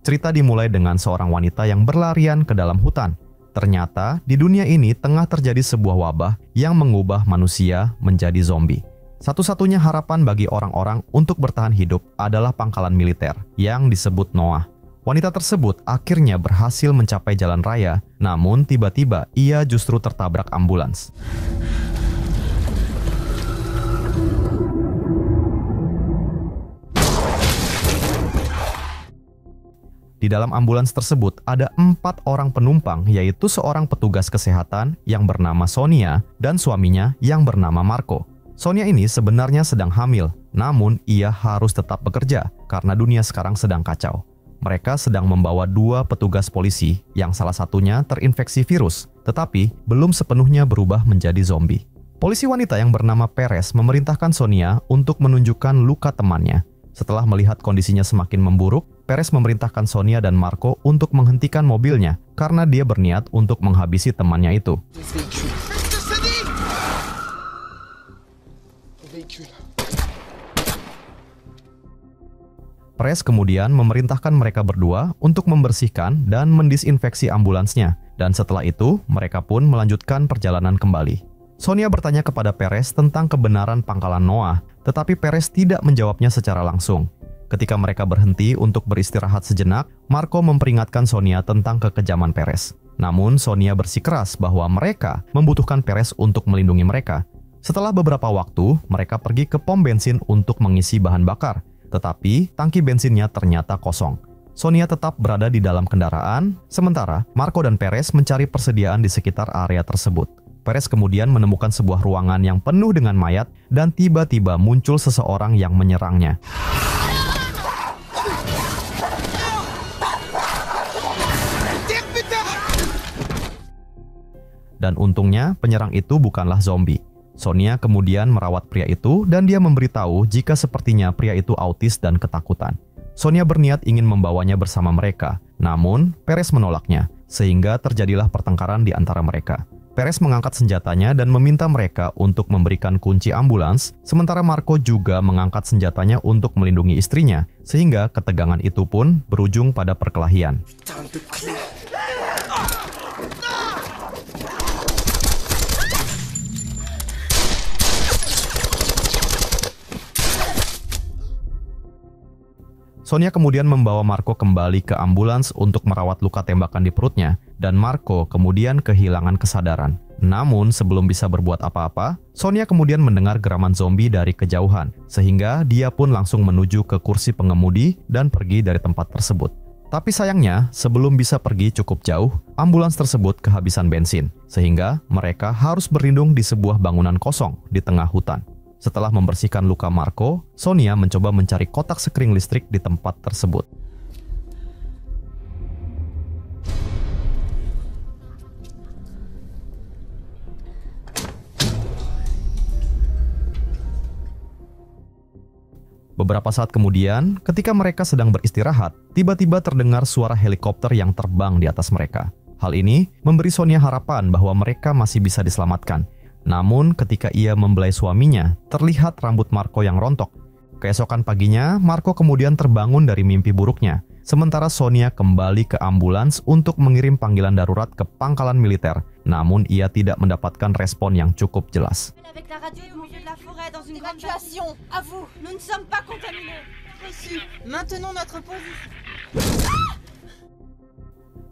Cerita dimulai dengan seorang wanita yang berlarian ke dalam hutan. Ternyata di dunia ini tengah terjadi sebuah wabah yang mengubah manusia menjadi zombie. Satu-satunya harapan bagi orang-orang untuk bertahan hidup adalah pangkalan militer yang disebut Noah. Wanita tersebut akhirnya berhasil mencapai jalan raya, namun tiba-tiba ia justru tertabrak ambulans. Di dalam ambulans tersebut ada 4 orang penumpang, yaitu seorang petugas kesehatan yang bernama Sonia dan suaminya yang bernama Marco. Sonia ini sebenarnya sedang hamil, namun ia harus tetap bekerja karena dunia sekarang sedang kacau. Mereka sedang membawa 2 petugas polisi yang salah satunya terinfeksi virus, tetapi belum sepenuhnya berubah menjadi zombie. Polisi wanita yang bernama Perez memerintahkan Sonia untuk menunjukkan luka temannya. Setelah melihat kondisinya semakin memburuk, Perez memerintahkan Sonia dan Marco untuk menghentikan mobilnya karena dia berniat untuk menghabisi temannya itu. Perez kemudian memerintahkan mereka berdua untuk membersihkan dan mendisinfeksi ambulansnya, dan setelah itu mereka pun melanjutkan perjalanan kembali. Sonia bertanya kepada Perez tentang kebenaran pangkalan Noah, tetapi Perez tidak menjawabnya secara langsung. Ketika mereka berhenti untuk beristirahat sejenak, Marco memperingatkan Sonia tentang kekejaman Perez. Namun Sonia bersikeras bahwa mereka membutuhkan Perez untuk melindungi mereka. Setelah beberapa waktu, mereka pergi ke pom bensin untuk mengisi bahan bakar, tetapi tangki bensinnya ternyata kosong. Sonia tetap berada di dalam kendaraan, sementara Marco dan Perez mencari persediaan di sekitar area tersebut. Perez kemudian menemukan sebuah ruangan yang penuh dengan mayat dan tiba-tiba muncul seseorang yang menyerangnya. Dan untungnya penyerang itu bukanlah zombie. Sonia kemudian merawat pria itu dan dia memberitahu jika sepertinya pria itu autis dan ketakutan. Sonia berniat ingin membawanya bersama mereka, namun Perez menolaknya, sehingga terjadilah pertengkaran di antara mereka. Perez mengangkat senjatanya dan meminta mereka untuk memberikan kunci ambulans, sementara Marco juga mengangkat senjatanya untuk melindungi istrinya, sehingga ketegangan itu pun berujung pada perkelahian. Sonia kemudian membawa Marco kembali ke ambulans untuk merawat luka tembakan di perutnya, dan Marco kemudian kehilangan kesadaran. Namun sebelum bisa berbuat apa-apa, Sonia kemudian mendengar geraman zombie dari kejauhan, sehingga dia pun langsung menuju ke kursi pengemudi dan pergi dari tempat tersebut. Tapi sayangnya, sebelum bisa pergi cukup jauh, ambulans tersebut kehabisan bensin, sehingga mereka harus berlindung di sebuah bangunan kosong di tengah hutan. Setelah membersihkan luka Marco, Sonia mencoba mencari kotak sekring listrik di tempat tersebut. Beberapa saat kemudian, ketika mereka sedang beristirahat, tiba-tiba terdengar suara helikopter yang terbang di atas mereka. Hal ini memberi Sonia harapan bahwa mereka masih bisa diselamatkan. Namun ketika ia membelai suaminya, terlihat rambut Marco yang rontok. Keesokan paginya, Marco kemudian terbangun dari mimpi buruknya. Sementara Sonia kembali ke ambulans untuk mengirim panggilan darurat ke pangkalan militer. Namun ia tidak mendapatkan respon yang cukup jelas.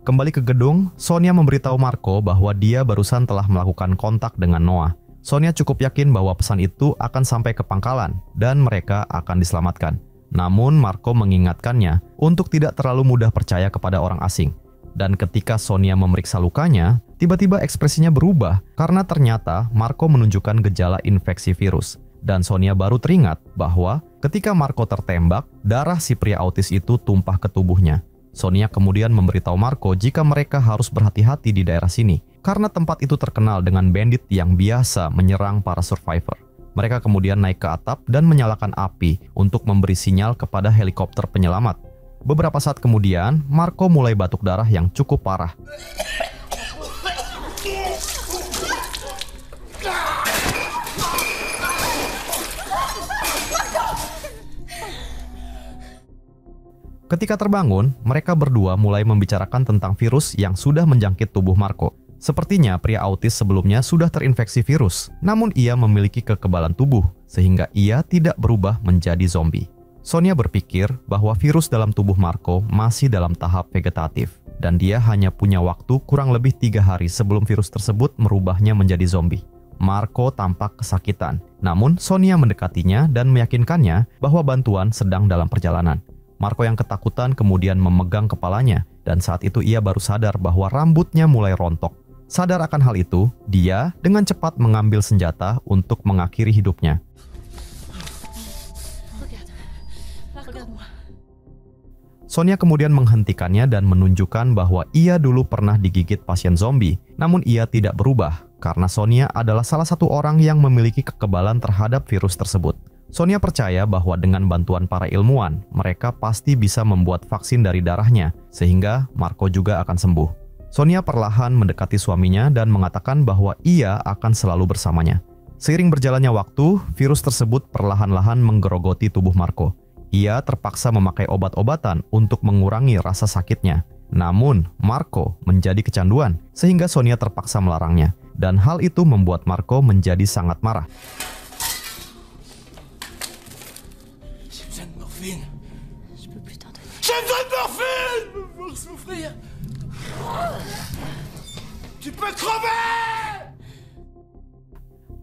Kembali ke gedung, Sonia memberitahu Marco bahwa dia barusan telah melakukan kontak dengan Noah. Sonia cukup yakin bahwa pesan itu akan sampai ke pangkalan dan mereka akan diselamatkan. Namun Marco mengingatkannya untuk tidak terlalu mudah percaya kepada orang asing. Dan ketika Sonia memeriksa lukanya, tiba-tiba ekspresinya berubah karena ternyata Marco menunjukkan gejala infeksi virus. Dan Sonia baru teringat bahwa ketika Marco tertembak, darah si pria autis itu tumpah ke tubuhnya. Sonia kemudian memberitahu Marco jika mereka harus berhati-hati di daerah sini, karena tempat itu terkenal dengan bandit yang biasa menyerang para survivor. Mereka kemudian naik ke atap dan menyalakan api untuk memberi sinyal kepada helikopter penyelamat. Beberapa saat kemudian, Marco mulai batuk darah yang cukup parah. Ketika terbangun, mereka berdua mulai membicarakan tentang virus yang sudah menjangkit tubuh Marco. Sepertinya pria autis sebelumnya sudah terinfeksi virus, namun ia memiliki kekebalan tubuh, sehingga ia tidak berubah menjadi zombie. Sonia berpikir bahwa virus dalam tubuh Marco masih dalam tahap vegetatif, dan dia hanya punya waktu kurang lebih 3 hari sebelum virus tersebut merubahnya menjadi zombie. Marco tampak kesakitan, namun Sonia mendekatinya dan meyakinkannya bahwa bantuan sedang dalam perjalanan. Marco yang ketakutan kemudian memegang kepalanya, dan saat itu ia baru sadar bahwa rambutnya mulai rontok. Sadar akan hal itu, dia dengan cepat mengambil senjata untuk mengakhiri hidupnya. Sonia kemudian menghentikannya dan menunjukkan bahwa ia dulu pernah digigit pasien zombie, namun ia tidak berubah karena Sonia adalah salah satu orang yang memiliki kekebalan terhadap virus tersebut. Sonia percaya bahwa dengan bantuan para ilmuwan, mereka pasti bisa membuat vaksin dari darahnya, sehingga Marco juga akan sembuh. Sonia perlahan mendekati suaminya dan mengatakan bahwa ia akan selalu bersamanya. Seiring berjalannya waktu, virus tersebut perlahan-lahan menggerogoti tubuh Marco. Ia terpaksa memakai obat-obatan untuk mengurangi rasa sakitnya. Namun, Marco menjadi kecanduan, sehingga Sonia terpaksa melarangnya. Dan hal itu membuat Marco menjadi sangat marah.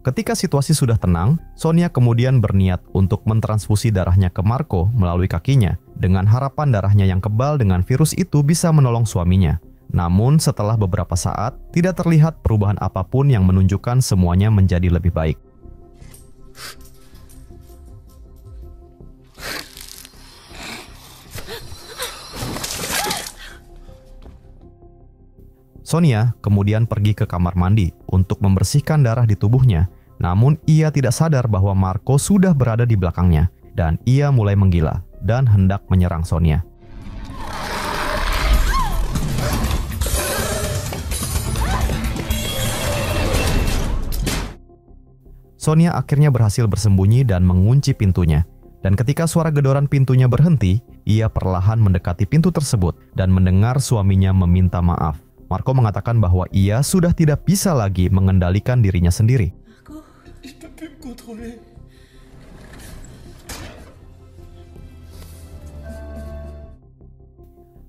Ketika situasi sudah tenang, Sonia kemudian berniat untuk mentransfusi darahnya ke Marco melalui kakinya, dengan harapan darahnya yang kebal dengan virus itu bisa menolong suaminya. Namun setelah beberapa saat, tidak terlihat perubahan apapun yang menunjukkan semuanya menjadi lebih baik. Sonia kemudian pergi ke kamar mandi untuk membersihkan darah di tubuhnya, namun ia tidak sadar bahwa Marco sudah berada di belakangnya, dan ia mulai menggila dan hendak menyerang Sonia. Sonia akhirnya berhasil bersembunyi dan mengunci pintunya. Dan ketika suara gedoran pintunya berhenti, ia perlahan mendekati pintu tersebut dan mendengar suaminya meminta maaf. Marco mengatakan bahwa ia sudah tidak bisa lagi mengendalikan dirinya sendiri.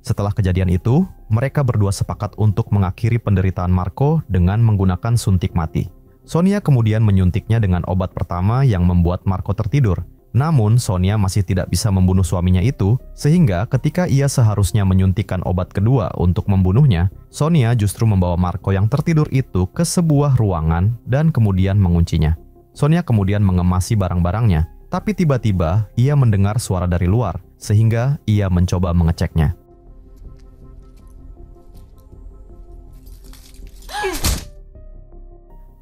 Setelah kejadian itu, mereka berdua sepakat untuk mengakhiri penderitaan Marco dengan menggunakan suntik mati. Sonia kemudian menyuntiknya dengan obat pertama yang membuat Marco tertidur. Namun, Sonia masih tidak bisa membunuh suaminya itu, sehingga ketika ia seharusnya menyuntikkan obat kedua untuk membunuhnya, Sonia justru membawa Marco yang tertidur itu ke sebuah ruangan dan kemudian menguncinya. Sonia kemudian mengemasi barang-barangnya, tapi tiba-tiba ia mendengar suara dari luar, sehingga ia mencoba mengeceknya.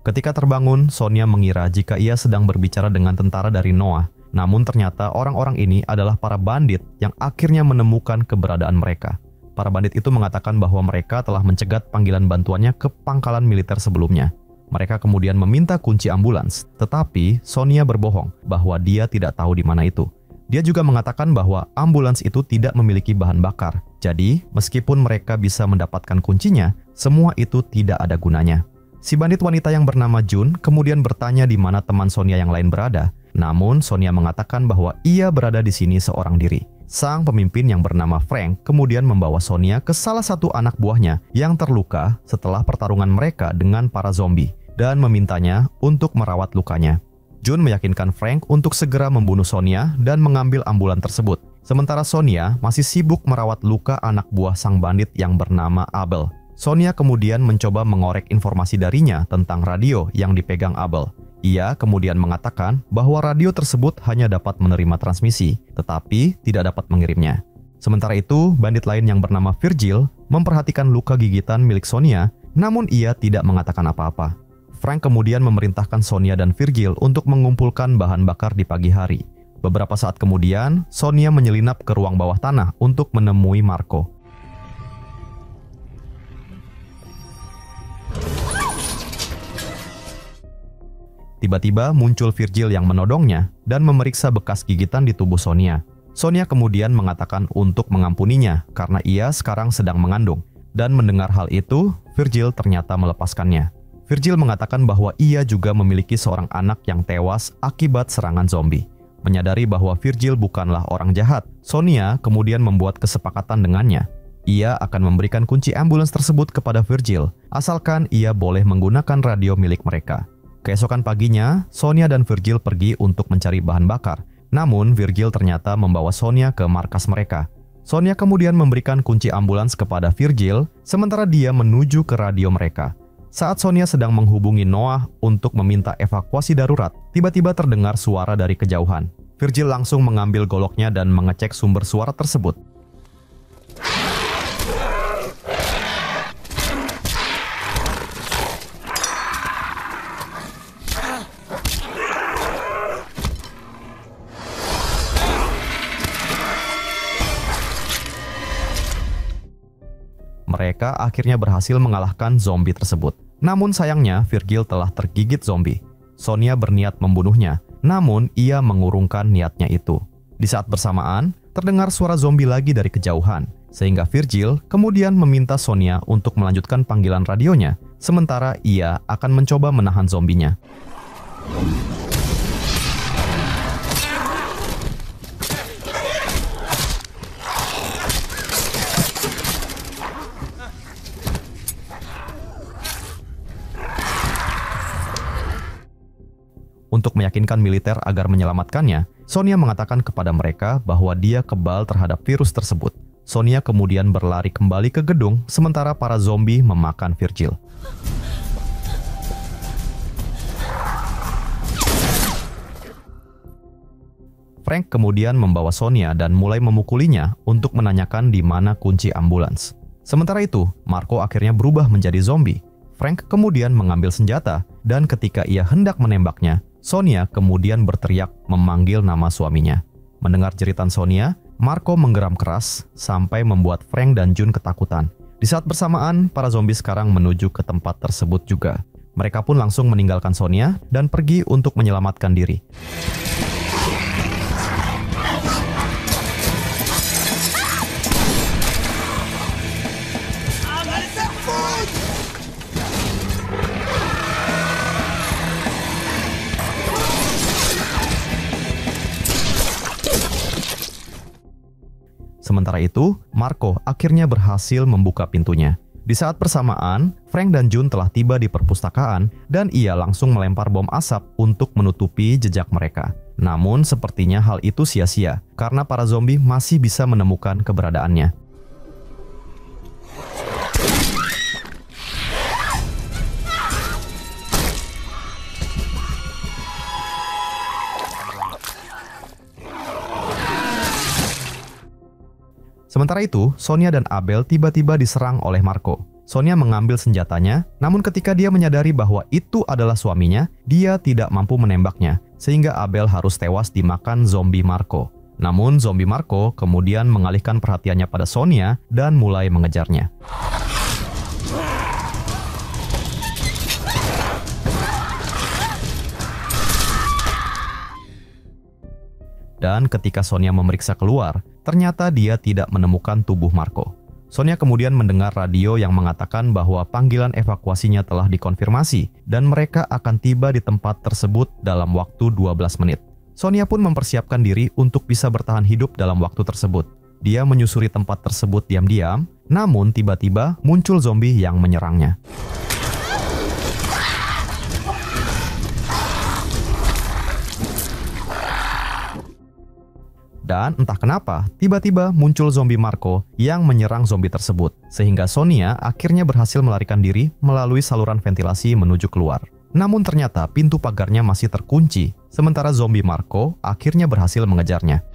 Ketika terbangun, Sonia mengira jika ia sedang berbicara dengan tentara dari Noah. Namun ternyata orang-orang ini adalah para bandit yang akhirnya menemukan keberadaan mereka. Para bandit itu mengatakan bahwa mereka telah mencegat panggilan bantuannya ke pangkalan militer sebelumnya. Mereka kemudian meminta kunci ambulans, tetapi Sonia berbohong bahwa dia tidak tahu di mana itu. Dia juga mengatakan bahwa ambulans itu tidak memiliki bahan bakar. Jadi, meskipun mereka bisa mendapatkan kuncinya, semua itu tidak ada gunanya. Si bandit wanita yang bernama Jun kemudian bertanya di mana teman Sonia yang lain berada. Namun, Sonia mengatakan bahwa ia berada di sini seorang diri. Sang pemimpin yang bernama Frank kemudian membawa Sonia ke salah satu anak buahnya yang terluka setelah pertarungan mereka dengan para zombie dan memintanya untuk merawat lukanya. Jun meyakinkan Frank untuk segera membunuh Sonia dan mengambil ambulan tersebut. Sementara Sonia masih sibuk merawat luka anak buah sang bandit yang bernama Abel. Sonia kemudian mencoba mengorek informasi darinya tentang radio yang dipegang Abel. Ia kemudian mengatakan bahwa radio tersebut hanya dapat menerima transmisi, tetapi tidak dapat mengirimnya. Sementara itu, bandit lain yang bernama Virgil memperhatikan luka gigitan milik Sonia, namun ia tidak mengatakan apa-apa. Frank kemudian memerintahkan Sonia dan Virgil untuk mengumpulkan bahan bakar di pagi hari. Beberapa saat kemudian, Sonia menyelinap ke ruang bawah tanah untuk menemui Marco. Tiba-tiba muncul Virgil yang menodongnya dan memeriksa bekas gigitan di tubuh Sonia. Sonia kemudian mengatakan untuk mengampuninya karena ia sekarang sedang mengandung. Dan mendengar hal itu, Virgil ternyata melepaskannya. Virgil mengatakan bahwa ia juga memiliki seorang anak yang tewas akibat serangan zombie. Menyadari bahwa Virgil bukanlah orang jahat, Sonia kemudian membuat kesepakatan dengannya. Ia akan memberikan kunci ambulans tersebut kepada Virgil, asalkan ia boleh menggunakan radio milik mereka. Keesokan paginya, Sonia dan Virgil pergi untuk mencari bahan bakar. Namun, Virgil ternyata membawa Sonia ke markas mereka. Sonia kemudian memberikan kunci ambulans kepada Virgil, sementara dia menuju ke radio mereka. Saat Sonia sedang menghubungi Noah untuk meminta evakuasi darurat, tiba-tiba terdengar suara dari kejauhan. Virgil langsung mengambil goloknya dan mengecek sumber suara tersebut. Mereka akhirnya berhasil mengalahkan zombie tersebut. Namun sayangnya Virgil telah tergigit zombie. Sonia berniat membunuhnya, namun ia mengurungkan niatnya itu. Di saat bersamaan, terdengar suara zombie lagi dari kejauhan, sehingga Virgil kemudian meminta Sonia untuk melanjutkan panggilan radionya, sementara ia akan mencoba menahan zombinya. Untuk meyakinkan militer agar menyelamatkannya, Sonia mengatakan kepada mereka bahwa dia kebal terhadap virus tersebut. Sonia kemudian berlari kembali ke gedung, sementara para zombie memakan Virgil. Frank kemudian membawa Sonia dan mulai memukulinya untuk menanyakan di mana kunci ambulans. Sementara itu, Marco akhirnya berubah menjadi zombie. Frank kemudian mengambil senjata, dan ketika ia hendak menembaknya, Sonia kemudian berteriak memanggil nama suaminya. Mendengar jeritan Sonia, Marco menggeram keras sampai membuat Frank dan June ketakutan. Di saat bersamaan, para zombie sekarang menuju ke tempat tersebut juga. Mereka pun langsung meninggalkan Sonia dan pergi untuk menyelamatkan diri. Sementara itu, Marco akhirnya berhasil membuka pintunya. Di saat bersamaan, Frank dan June telah tiba di perpustakaan dan ia langsung melempar bom asap untuk menutupi jejak mereka. Namun sepertinya hal itu sia-sia karena para zombie masih bisa menemukan keberadaannya. Sementara itu, Sonia dan Abel tiba-tiba diserang oleh Marco. Sonia mengambil senjatanya, namun ketika dia menyadari bahwa itu adalah suaminya, dia tidak mampu menembaknya, sehingga Abel harus tewas dimakan zombie Marco. Namun zombie Marco kemudian mengalihkan perhatiannya pada Sonia dan mulai mengejarnya. Dan ketika Sonia memeriksa keluar, ternyata dia tidak menemukan tubuh Marco. Sonia kemudian mendengar radio yang mengatakan bahwa panggilan evakuasinya telah dikonfirmasi dan mereka akan tiba di tempat tersebut dalam waktu 12 menit. Sonia pun mempersiapkan diri untuk bisa bertahan hidup dalam waktu tersebut. Dia menyusuri tempat tersebut diam-diam, namun tiba-tiba muncul zombie yang menyerangnya. Dan entah kenapa, tiba-tiba muncul zombie Marco yang menyerang zombie tersebut, sehingga Sonia akhirnya berhasil melarikan diri melalui saluran ventilasi menuju keluar. Namun ternyata pintu pagarnya masih terkunci, sementara zombie Marco akhirnya berhasil mengejarnya.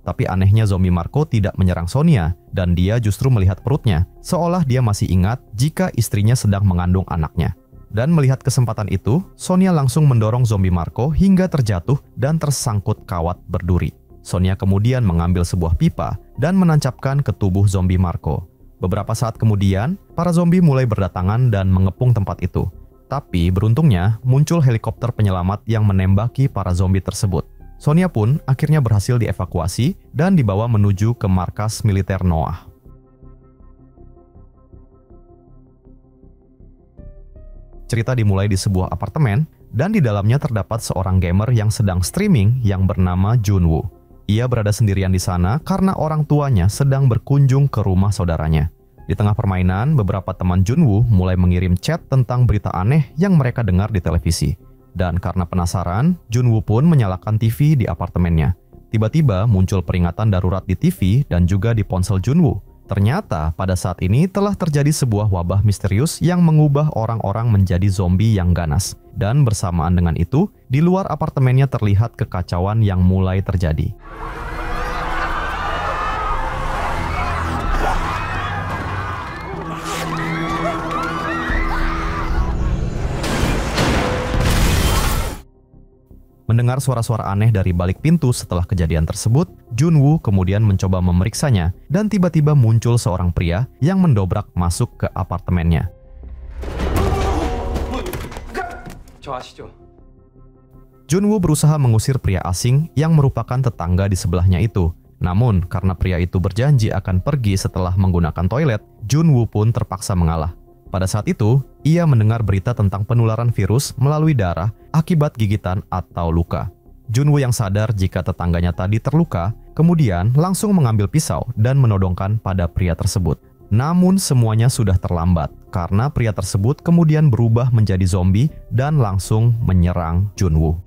Tapi anehnya zombie Marco tidak menyerang Sonia, dan dia justru melihat perutnya, seolah dia masih ingat jika istrinya sedang mengandung anaknya. Dan melihat kesempatan itu, Sonia langsung mendorong zombie Marco hingga terjatuh dan tersangkut kawat berduri. Sonia kemudian mengambil sebuah pipa dan menancapkan ke tubuh zombie Marco. Beberapa saat kemudian, para zombie mulai berdatangan dan mengepung tempat itu. Tapi beruntungnya muncul helikopter penyelamat yang menembaki para zombie tersebut. Sonia pun akhirnya berhasil dievakuasi dan dibawa menuju ke markas militer Noah. Cerita dimulai di sebuah apartemen dan di dalamnya terdapat seorang gamer yang sedang streaming yang bernama Junwoo. Ia berada sendirian di sana karena orang tuanya sedang berkunjung ke rumah saudaranya. Di tengah permainan, beberapa teman Junwoo mulai mengirim chat tentang berita aneh yang mereka dengar di televisi. Dan karena penasaran, Junwoo pun menyalakan TV di apartemennya. Tiba-tiba muncul peringatan darurat di TV dan juga di ponsel Junwoo. Ternyata pada saat ini telah terjadi sebuah wabah misterius yang mengubah orang-orang menjadi zombie yang ganas. Dan bersamaan dengan itu, di luar apartemennya terlihat kekacauan yang mulai terjadi. Mendengar suara-suara aneh dari balik pintu setelah kejadian tersebut, Junwoo kemudian mencoba memeriksanya dan tiba-tiba muncul seorang pria yang mendobrak masuk ke apartemennya. Junwoo berusaha mengusir pria asing yang merupakan tetangga di sebelahnya itu. Namun, karena pria itu berjanji akan pergi setelah menggunakan toilet, Junwoo pun terpaksa mengalah. Pada saat itu, ia mendengar berita tentang penularan virus melalui darah akibat gigitan atau luka. Junwoo yang sadar jika tetangganya tadi terluka, kemudian langsung mengambil pisau dan menodongkan pada pria tersebut. Namun semuanya sudah terlambat, karena pria tersebut kemudian berubah menjadi zombie dan langsung menyerang Junwoo.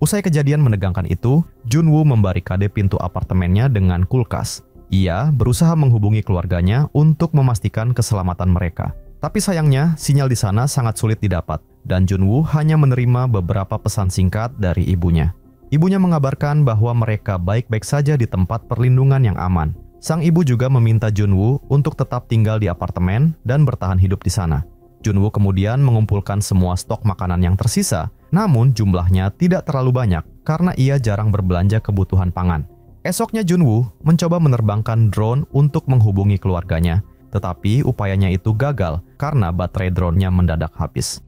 Usai kejadian menegangkan itu, Junwoo membarikade pintu apartemennya dengan kulkas. Ia berusaha menghubungi keluarganya untuk memastikan keselamatan mereka. Tapi sayangnya, sinyal di sana sangat sulit didapat, dan Junwoo hanya menerima beberapa pesan singkat dari ibunya. Ibunya mengabarkan bahwa mereka baik-baik saja di tempat perlindungan yang aman. Sang ibu juga meminta Junwoo untuk tetap tinggal di apartemen dan bertahan hidup di sana. Junwoo kemudian mengumpulkan semua stok makanan yang tersisa, namun jumlahnya tidak terlalu banyak karena ia jarang berbelanja kebutuhan pangan. Esoknya Junwoo mencoba menerbangkan drone untuk menghubungi keluarganya, tetapi upayanya itu gagal karena baterai drone-nya mendadak habis.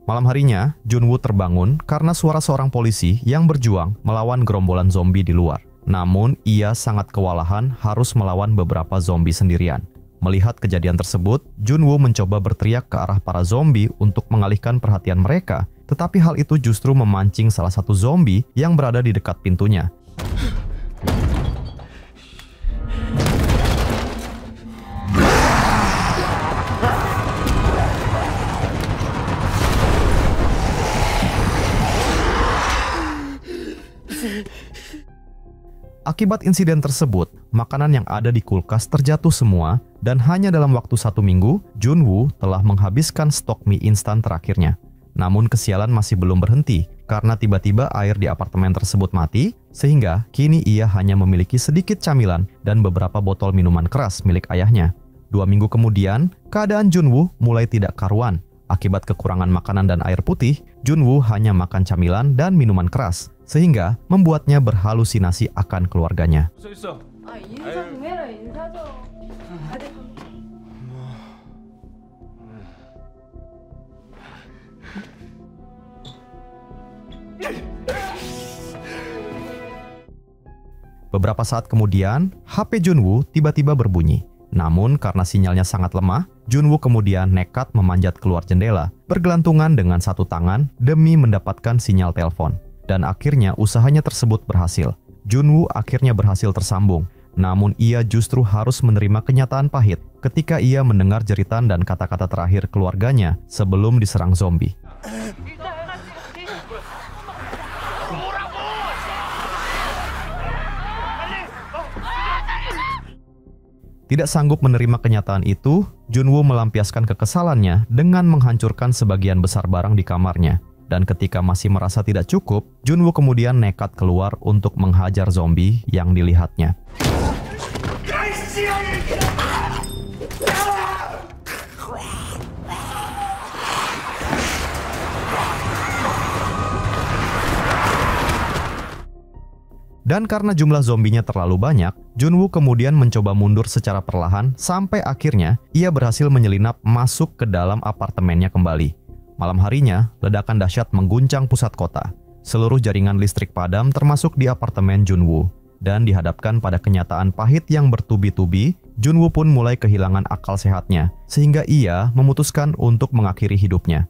Malam harinya, Junwoo terbangun karena suara seorang polisi yang berjuang melawan gerombolan zombie di luar. Namun, ia sangat kewalahan harus melawan beberapa zombie sendirian. Melihat kejadian tersebut, Junwoo mencoba berteriak ke arah para zombie untuk mengalihkan perhatian mereka, tetapi hal itu justru memancing salah satu zombie yang berada di dekat pintunya. Akibat insiden tersebut, makanan yang ada di kulkas terjatuh semua dan hanya dalam waktu 1 minggu, Junwoo telah menghabiskan stok mie instan terakhirnya. Namun kesialan masih belum berhenti karena tiba-tiba air di apartemen tersebut mati, sehingga kini ia hanya memiliki sedikit camilan dan beberapa botol minuman keras milik ayahnya. 2 minggu kemudian, keadaan Junwoo mulai tidak karuan. Akibat kekurangan makanan dan air putih, Junwoo hanya makan camilan dan minuman keras, sehingga membuatnya berhalusinasi akan keluarganya. Beberapa saat kemudian, HP Junwoo tiba-tiba berbunyi. Namun karena sinyalnya sangat lemah, Junwoo kemudian nekat memanjat keluar jendela, bergelantungan dengan satu tangan demi mendapatkan sinyal telepon. Dan akhirnya usahanya tersebut berhasil. Junwoo akhirnya berhasil tersambung. Namun ia justru harus menerima kenyataan pahit ketika ia mendengar jeritan dan kata-kata terakhir keluarganya sebelum diserang zombie. Tidak sanggup menerima kenyataan itu, Junwoo melampiaskan kekesalannya dengan menghancurkan sebagian besar barang di kamarnya. Dan ketika masih merasa tidak cukup, Junwoo kemudian nekat keluar untuk menghajar zombie yang dilihatnya. Dan karena jumlah zombinya terlalu banyak, Junwoo kemudian mencoba mundur secara perlahan sampai akhirnya ia berhasil menyelinap masuk ke dalam apartemennya kembali. Malam harinya, ledakan dahsyat mengguncang pusat kota. Seluruh jaringan listrik padam termasuk di apartemen Junwoo. Dan dihadapkan pada kenyataan pahit yang bertubi-tubi, Junwoo pun mulai kehilangan akal sehatnya, sehingga ia memutuskan untuk mengakhiri hidupnya.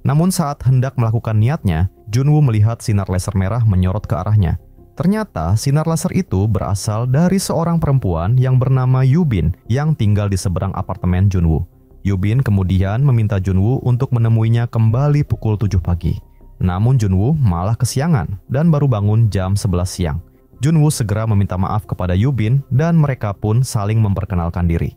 Namun saat hendak melakukan niatnya, Junwoo melihat sinar laser merah menyorot ke arahnya. Ternyata sinar laser itu berasal dari seorang perempuan yang bernama Yubin yang tinggal di seberang apartemen Junwoo. Yubin kemudian meminta Junwoo untuk menemuinya kembali pukul 7 pagi. Namun Junwoo malah kesiangan dan baru bangun jam 11 siang. Junwoo segera meminta maaf kepada Yubin dan mereka pun saling memperkenalkan diri.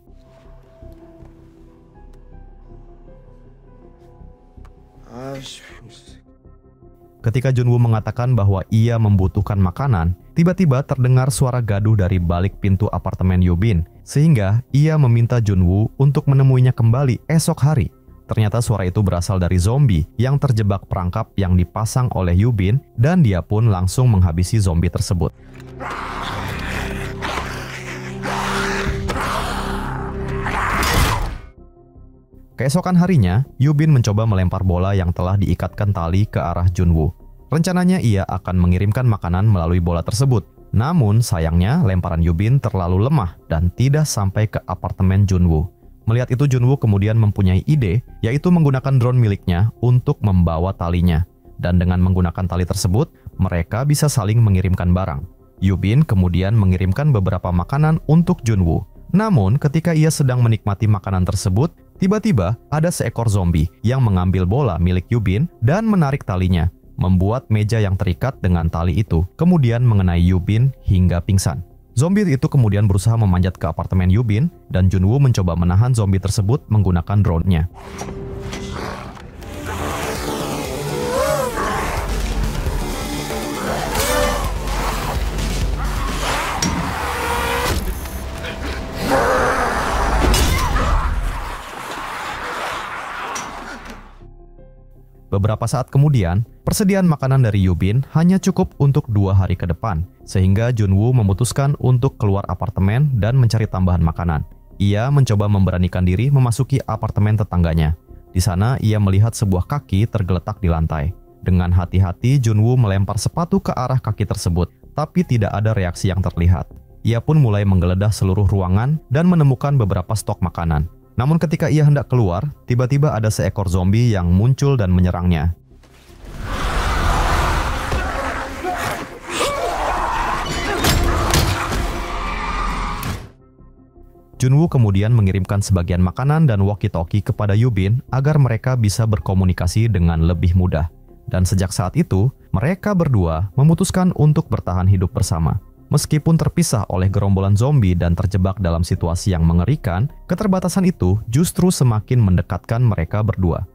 Ketika Junwoo mengatakan bahwa ia membutuhkan makanan, tiba-tiba terdengar suara gaduh dari balik pintu apartemen Yubin, sehingga ia meminta Junwoo untuk menemuinya kembali esok hari. Ternyata suara itu berasal dari zombie yang terjebak perangkap yang dipasang oleh Yubin, dan dia pun langsung menghabisi zombie tersebut. Keesokan harinya, Yubin mencoba melempar bola yang telah diikatkan tali ke arah Junwoo. Rencananya ia akan mengirimkan makanan melalui bola tersebut. Namun sayangnya lemparan Yubin terlalu lemah dan tidak sampai ke apartemen Junwoo. Melihat itu Junwoo kemudian mempunyai ide, yaitu menggunakan drone miliknya untuk membawa talinya. Dan dengan menggunakan tali tersebut, mereka bisa saling mengirimkan barang. Yubin kemudian mengirimkan beberapa makanan untuk Junwoo. Namun ketika ia sedang menikmati makanan tersebut, tiba-tiba ada seekor zombie yang mengambil bola milik Yubin dan menarik talinya, membuat meja yang terikat dengan tali itu kemudian mengenai Yubin hingga pingsan. Zombie itu kemudian berusaha memanjat ke apartemen Yubin dan Junwoo mencoba menahan zombie tersebut menggunakan drone-nya. Beberapa saat kemudian, persediaan makanan dari Yubin hanya cukup untuk 2 hari ke depan, sehingga Junwoo memutuskan untuk keluar apartemen dan mencari tambahan makanan. Ia mencoba memberanikan diri memasuki apartemen tetangganya. Di sana, ia melihat sebuah kaki tergeletak di lantai. Dengan hati-hati, Junwoo melempar sepatu ke arah kaki tersebut, tapi tidak ada reaksi yang terlihat. Ia pun mulai menggeledah seluruh ruangan dan menemukan beberapa stok makanan. Namun ketika ia hendak keluar, tiba-tiba ada seekor zombie yang muncul dan menyerangnya. Junwoo kemudian mengirimkan sebagian makanan dan walkie-talkie kepada Yubin agar mereka bisa berkomunikasi dengan lebih mudah. Dan sejak saat itu, mereka berdua memutuskan untuk bertahan hidup bersama. Meskipun terpisah oleh gerombolan zombie dan terjebak dalam situasi yang mengerikan, keterbatasan itu justru semakin mendekatkan mereka berdua.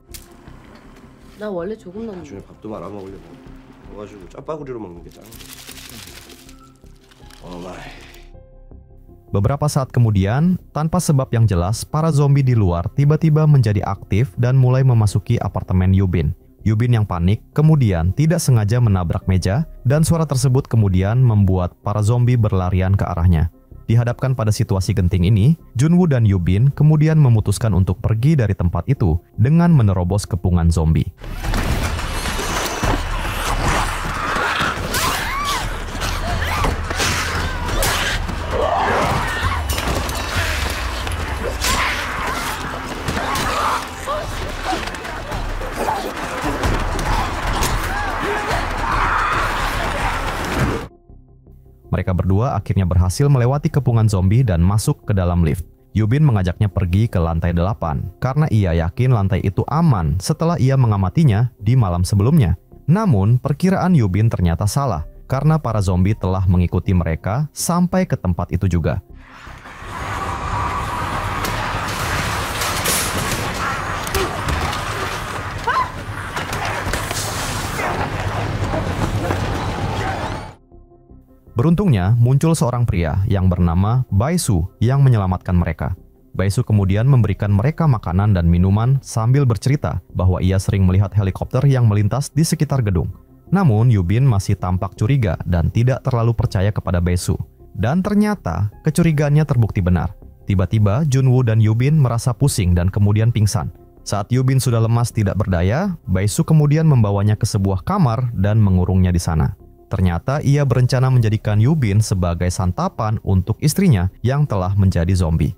Beberapa saat kemudian, tanpa sebab yang jelas, para zombie di luar tiba-tiba menjadi aktif dan mulai memasuki apartemen Yubin. Yubin yang panik kemudian tidak sengaja menabrak meja dan suara tersebut kemudian membuat para zombie berlarian ke arahnya. Dihadapkan pada situasi genting ini, Junwoo dan Yubin kemudian memutuskan untuk pergi dari tempat itu dengan menerobos kepungan zombie. Mereka berdua akhirnya berhasil melewati kepungan zombie dan masuk ke dalam lift. Yubin mengajaknya pergi ke lantai 8 karena ia yakin lantai itu aman setelah ia mengamatinya di malam sebelumnya. Namun, perkiraan Yubin ternyata salah karena para zombie telah mengikuti mereka sampai ke tempat itu juga. Beruntungnya muncul seorang pria yang bernama Baisu yang menyelamatkan mereka. Baisu kemudian memberikan mereka makanan dan minuman sambil bercerita bahwa ia sering melihat helikopter yang melintas di sekitar gedung. Namun Yubin masih tampak curiga dan tidak terlalu percaya kepada Baisu. Dan ternyata kecurigaannya terbukti benar. Tiba-tiba Junwoo dan Yubin merasa pusing dan kemudian pingsan. Saat Yubin sudah lemas tidak berdaya, Baisu kemudian membawanya ke sebuah kamar dan mengurungnya di sana. Ternyata ia berencana menjadikan Yubin sebagai santapan untuk istrinya yang telah menjadi zombie.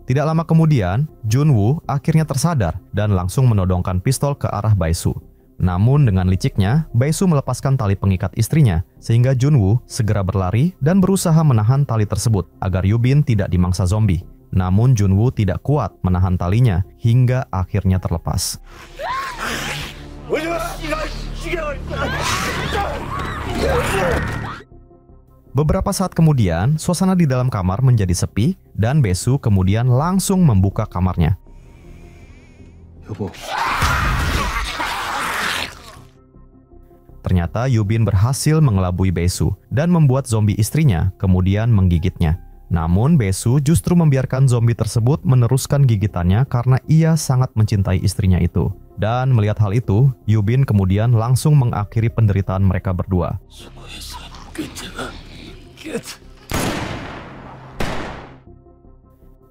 Tidak lama kemudian, Junwoo akhirnya tersadar dan langsung menodongkan pistol ke arah Baisu. Namun dengan liciknya, Baisu melepaskan tali pengikat istrinya, sehingga Junwoo segera berlari dan berusaha menahan tali tersebut agar Yubin tidak dimangsa zombie. Namun Junwoo tidak kuat menahan talinya hingga akhirnya terlepas. Beberapa saat kemudian, suasana di dalam kamar menjadi sepi dan Baisu kemudian langsung membuka kamarnya. Ternyata Yubin berhasil mengelabui Baisu dan membuat zombie istrinya kemudian menggigitnya. Namun Baisu justru membiarkan zombie tersebut meneruskan gigitannya karena ia sangat mencintai istrinya itu. Dan melihat hal itu, Yubin kemudian langsung mengakhiri penderitaan mereka berdua.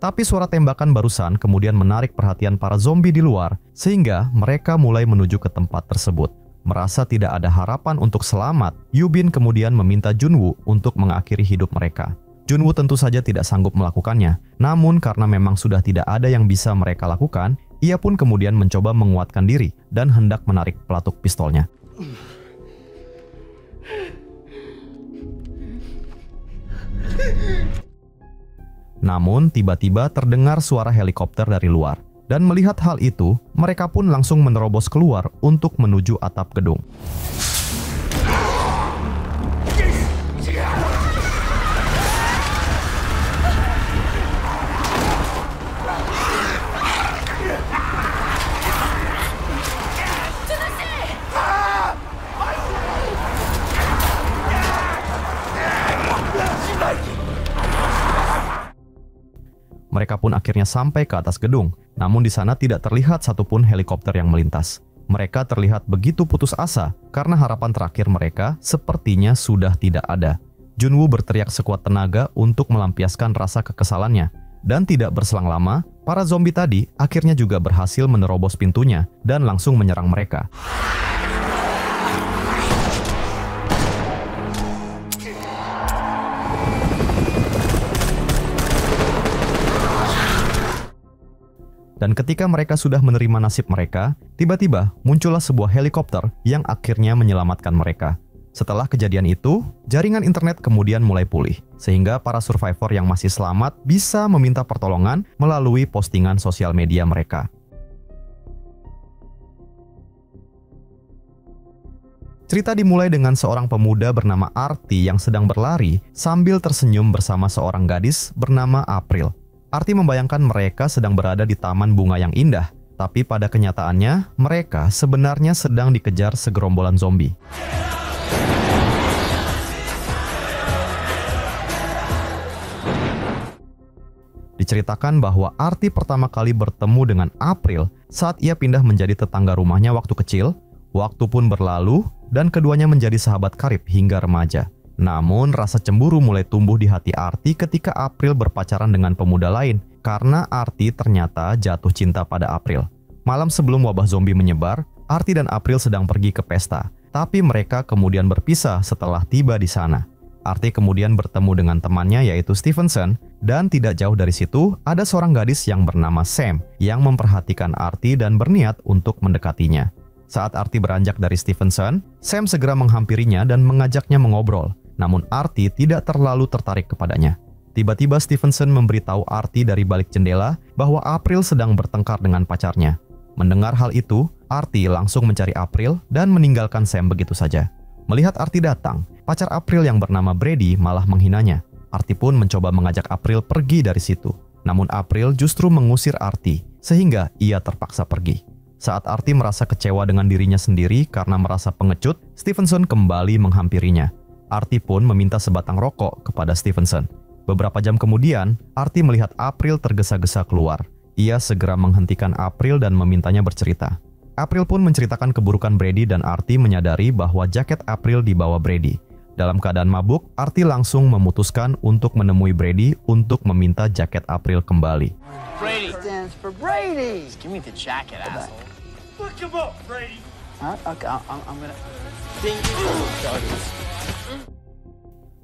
Tapi suara tembakan barusan kemudian menarik perhatian para zombie di luar, sehingga mereka mulai menuju ke tempat tersebut. Merasa tidak ada harapan untuk selamat, Yubin kemudian meminta Junwoo untuk mengakhiri hidup mereka. Junwoo tentu saja tidak sanggup melakukannya, namun karena memang sudah tidak ada yang bisa mereka lakukan, ia pun kemudian mencoba menguatkan diri dan hendak menarik pelatuk pistolnya. Namun tiba-tiba terdengar suara helikopter dari luar. Dan melihat hal itu, mereka pun langsung menerobos keluar untuk menuju atap gedung. Mereka pun akhirnya sampai ke atas gedung, namun di sana tidak terlihat satupun helikopter yang melintas. Mereka terlihat begitu putus asa karena harapan terakhir mereka sepertinya sudah tidak ada. Junwoo berteriak sekuat tenaga untuk melampiaskan rasa kekesalannya. Dan tidak berselang lama, para zombie tadi akhirnya juga berhasil menerobos pintunya dan langsung menyerang mereka. Dan ketika mereka sudah menerima nasib mereka, tiba-tiba muncullah sebuah helikopter yang akhirnya menyelamatkan mereka. Setelah kejadian itu, jaringan internet kemudian mulai pulih, sehingga para survivor yang masih selamat bisa meminta pertolongan melalui postingan sosial media mereka. Cerita dimulai dengan seorang pemuda bernama Arti yang sedang berlari sambil tersenyum bersama seorang gadis bernama April. Arti membayangkan mereka sedang berada di taman bunga yang indah, tapi pada kenyataannya mereka sebenarnya sedang dikejar segerombolan zombie. Diceritakan bahwa Arti pertama kali bertemu dengan April saat ia pindah menjadi tetangga rumahnya waktu kecil. Waktu pun berlalu dan keduanya menjadi sahabat karib hingga remaja. Namun rasa cemburu mulai tumbuh di hati Arti ketika April berpacaran dengan pemuda lain karena Arti ternyata jatuh cinta pada April. Malam sebelum wabah zombie menyebar, Arti dan April sedang pergi ke pesta, tapi mereka kemudian berpisah setelah tiba di sana. Arti kemudian bertemu dengan temannya yaitu Stevenson, dan tidak jauh dari situ ada seorang gadis yang bernama Sam yang memperhatikan Arti dan berniat untuk mendekatinya. Saat Arti beranjak dari Stevenson, Sam segera menghampirinya dan mengajaknya mengobrol. Namun Arti tidak terlalu tertarik kepadanya. Tiba-tiba Stevenson memberitahu Arti dari balik jendela bahwa April sedang bertengkar dengan pacarnya. Mendengar hal itu, Arti langsung mencari April dan meninggalkan Sam begitu saja. Melihat Arti datang, pacar April yang bernama Brady malah menghinanya. Arti pun mencoba mengajak April pergi dari situ. Namun April justru mengusir Artie, sehingga ia terpaksa pergi. Saat Artie merasa kecewa dengan dirinya sendiri karena merasa pengecut, Stevenson kembali menghampirinya. Artie pun meminta sebatang rokok kepada Stevenson. Beberapa jam kemudian, Artie melihat April tergesa-gesa keluar. Ia segera menghentikan April dan memintanya bercerita. April pun menceritakan keburukan Brady dan Artie menyadari bahwa jaket April dibawa Brady. Dalam keadaan mabuk, Artie langsung memutuskan untuk menemui Brady untuk meminta jaket April kembali. Brady stands for Brady. Just give me the jacket, asshole. Look him up, Brady. Okay, I'm gonna.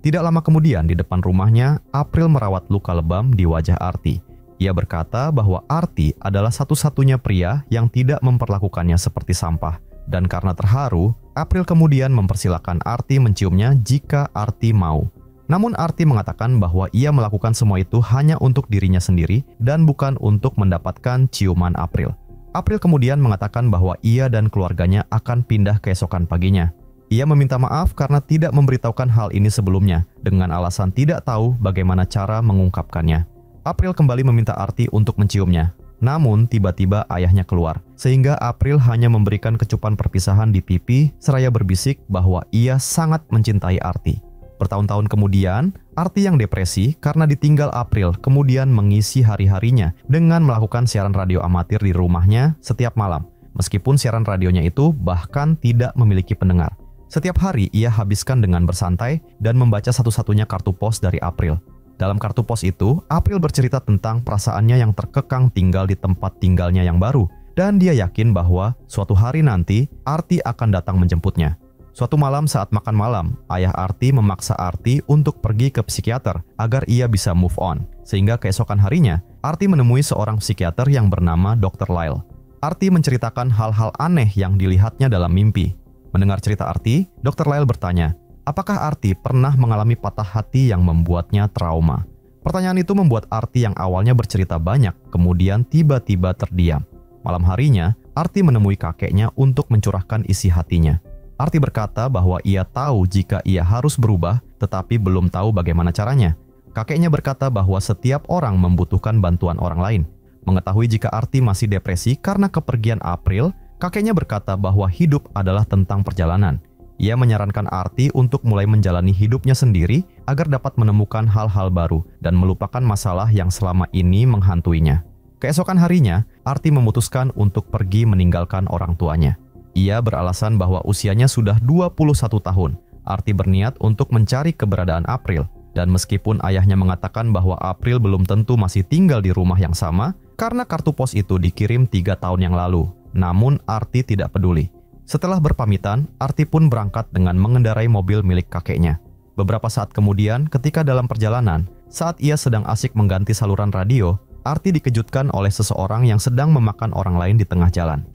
Tidak lama kemudian di depan rumahnya, April merawat luka lebam di wajah Artie. Ia berkata bahwa Artie adalah satu-satunya pria yang tidak memperlakukannya seperti sampah. Dan karena terharu, April kemudian mempersilahkan Artie menciumnya jika Artie mau. Namun Artie mengatakan bahwa ia melakukan semua itu hanya untuk dirinya sendiri dan bukan untuk mendapatkan ciuman April. April kemudian mengatakan bahwa ia dan keluarganya akan pindah keesokan paginya. Ia meminta maaf karena tidak memberitahukan hal ini sebelumnya, dengan alasan tidak tahu bagaimana cara mengungkapkannya. April kembali meminta Artie untuk menciumnya. Namun tiba-tiba ayahnya keluar, sehingga April hanya memberikan kecupan perpisahan di pipi seraya berbisik bahwa ia sangat mencintai Artie. Bertahun-tahun kemudian, Artie yang depresi karena ditinggal April kemudian mengisi hari-harinya dengan melakukan siaran radio amatir di rumahnya setiap malam, meskipun siaran radionya itu bahkan tidak memiliki pendengar. Setiap hari ia habiskan dengan bersantai dan membaca satu-satunya kartu pos dari April. Dalam kartu pos itu, April bercerita tentang perasaannya yang terkekang tinggal di tempat tinggalnya yang baru, dan dia yakin bahwa suatu hari nanti Artie akan datang menjemputnya. Suatu malam saat makan malam, ayah Artie memaksa Artie untuk pergi ke psikiater agar ia bisa move on. Sehingga keesokan harinya, Artie menemui seorang psikiater yang bernama Dr. Lyle. Artie menceritakan hal-hal aneh yang dilihatnya dalam mimpi. Mendengar cerita Artie, Dr. Lyle bertanya, apakah Artie pernah mengalami patah hati yang membuatnya trauma? Pertanyaan itu membuat Artie yang awalnya bercerita banyak, kemudian tiba-tiba terdiam. Malam harinya, Artie menemui kakeknya untuk mencurahkan isi hatinya. Artie berkata bahwa ia tahu jika ia harus berubah, tetapi belum tahu bagaimana caranya. Kakeknya berkata bahwa setiap orang membutuhkan bantuan orang lain. Mengetahui jika Artie masih depresi karena kepergian April, kakeknya berkata bahwa hidup adalah tentang perjalanan. Ia menyarankan Artie untuk mulai menjalani hidupnya sendiri agar dapat menemukan hal-hal baru dan melupakan masalah yang selama ini menghantuinya. Keesokan harinya, Artie memutuskan untuk pergi meninggalkan orang tuanya. Ia beralasan bahwa usianya sudah 21 tahun. Artie berniat untuk mencari keberadaan April. Dan meskipun ayahnya mengatakan bahwa April belum tentu masih tinggal di rumah yang sama, karena kartu pos itu dikirim 3 tahun yang lalu. Namun Artie tidak peduli. Setelah berpamitan, Artie pun berangkat dengan mengendarai mobil milik kakeknya. Beberapa saat kemudian, ketika dalam perjalanan, saat ia sedang asik mengganti saluran radio, Artie dikejutkan oleh seseorang yang sedang memakan orang lain di tengah jalan.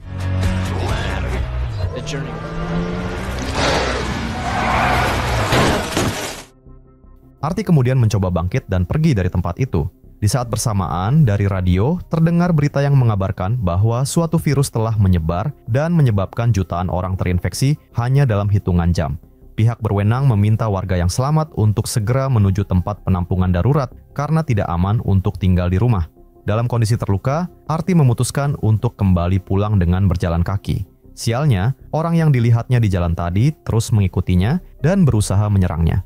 Artie kemudian mencoba bangkit dan pergi dari tempat itu. Di saat bersamaan, dari radio terdengar berita yang mengabarkan bahwa suatu virus telah menyebar dan menyebabkan jutaan orang terinfeksi hanya dalam hitungan jam. Pihak berwenang meminta warga yang selamat untuk segera menuju tempat penampungan darurat karena tidak aman untuk tinggal di rumah. Dalam kondisi terluka, Artie memutuskan untuk kembali pulang dengan berjalan kaki. Sialnya, orang yang dilihatnya di jalan tadi terus mengikutinya dan berusaha menyerangnya.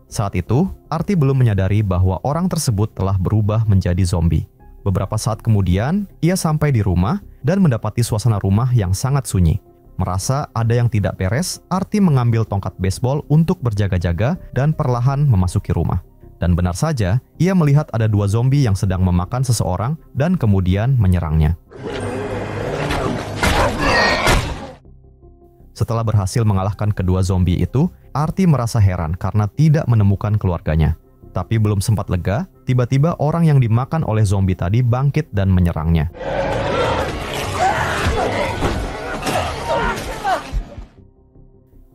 Saat itu, Artie belum menyadari bahwa orang tersebut telah berubah menjadi zombie. Beberapa saat kemudian, ia sampai di rumah dan mendapati suasana rumah yang sangat sunyi. Merasa ada yang tidak beres, Artie mengambil tongkat baseball untuk berjaga-jaga dan perlahan memasuki rumah. Dan benar saja, ia melihat ada 2 zombie yang sedang memakan seseorang dan kemudian menyerangnya. Setelah berhasil mengalahkan kedua zombie itu, Artie merasa heran karena tidak menemukan keluarganya. Tapi belum sempat lega, tiba-tiba orang yang dimakan oleh zombie tadi bangkit dan menyerangnya.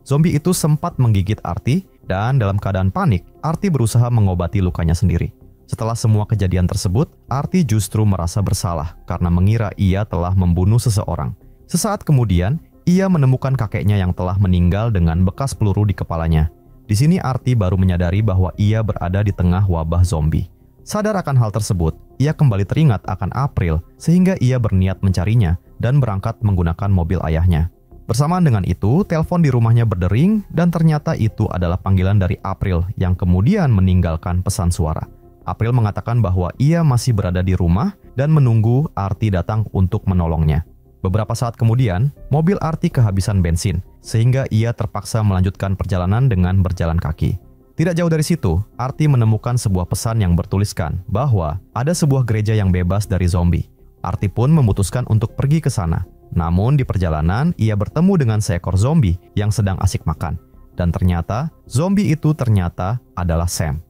Zombie itu sempat menggigit Artie, dan dalam keadaan panik, Artie berusaha mengobati lukanya sendiri. Setelah semua kejadian tersebut, Artie justru merasa bersalah karena mengira ia telah membunuh seseorang. Sesaat kemudian, ia menemukan kakeknya yang telah meninggal dengan bekas peluru di kepalanya. Di sini Artie baru menyadari bahwa ia berada di tengah wabah zombie. Sadar akan hal tersebut, ia kembali teringat akan April sehingga ia berniat mencarinya dan berangkat menggunakan mobil ayahnya. Bersamaan dengan itu, telepon di rumahnya berdering dan ternyata itu adalah panggilan dari April yang kemudian meninggalkan pesan suara. April mengatakan bahwa ia masih berada di rumah dan menunggu Artie datang untuk menolongnya. Beberapa saat kemudian, mobil Artie kehabisan bensin sehingga ia terpaksa melanjutkan perjalanan dengan berjalan kaki. Tidak jauh dari situ, Artie menemukan sebuah pesan yang bertuliskan bahwa ada sebuah gereja yang bebas dari zombie. Artie pun memutuskan untuk pergi ke sana. Namun di perjalanan, ia bertemu dengan seekor zombie yang sedang asik makan. Dan ternyata, zombie itu ternyata adalah Sam.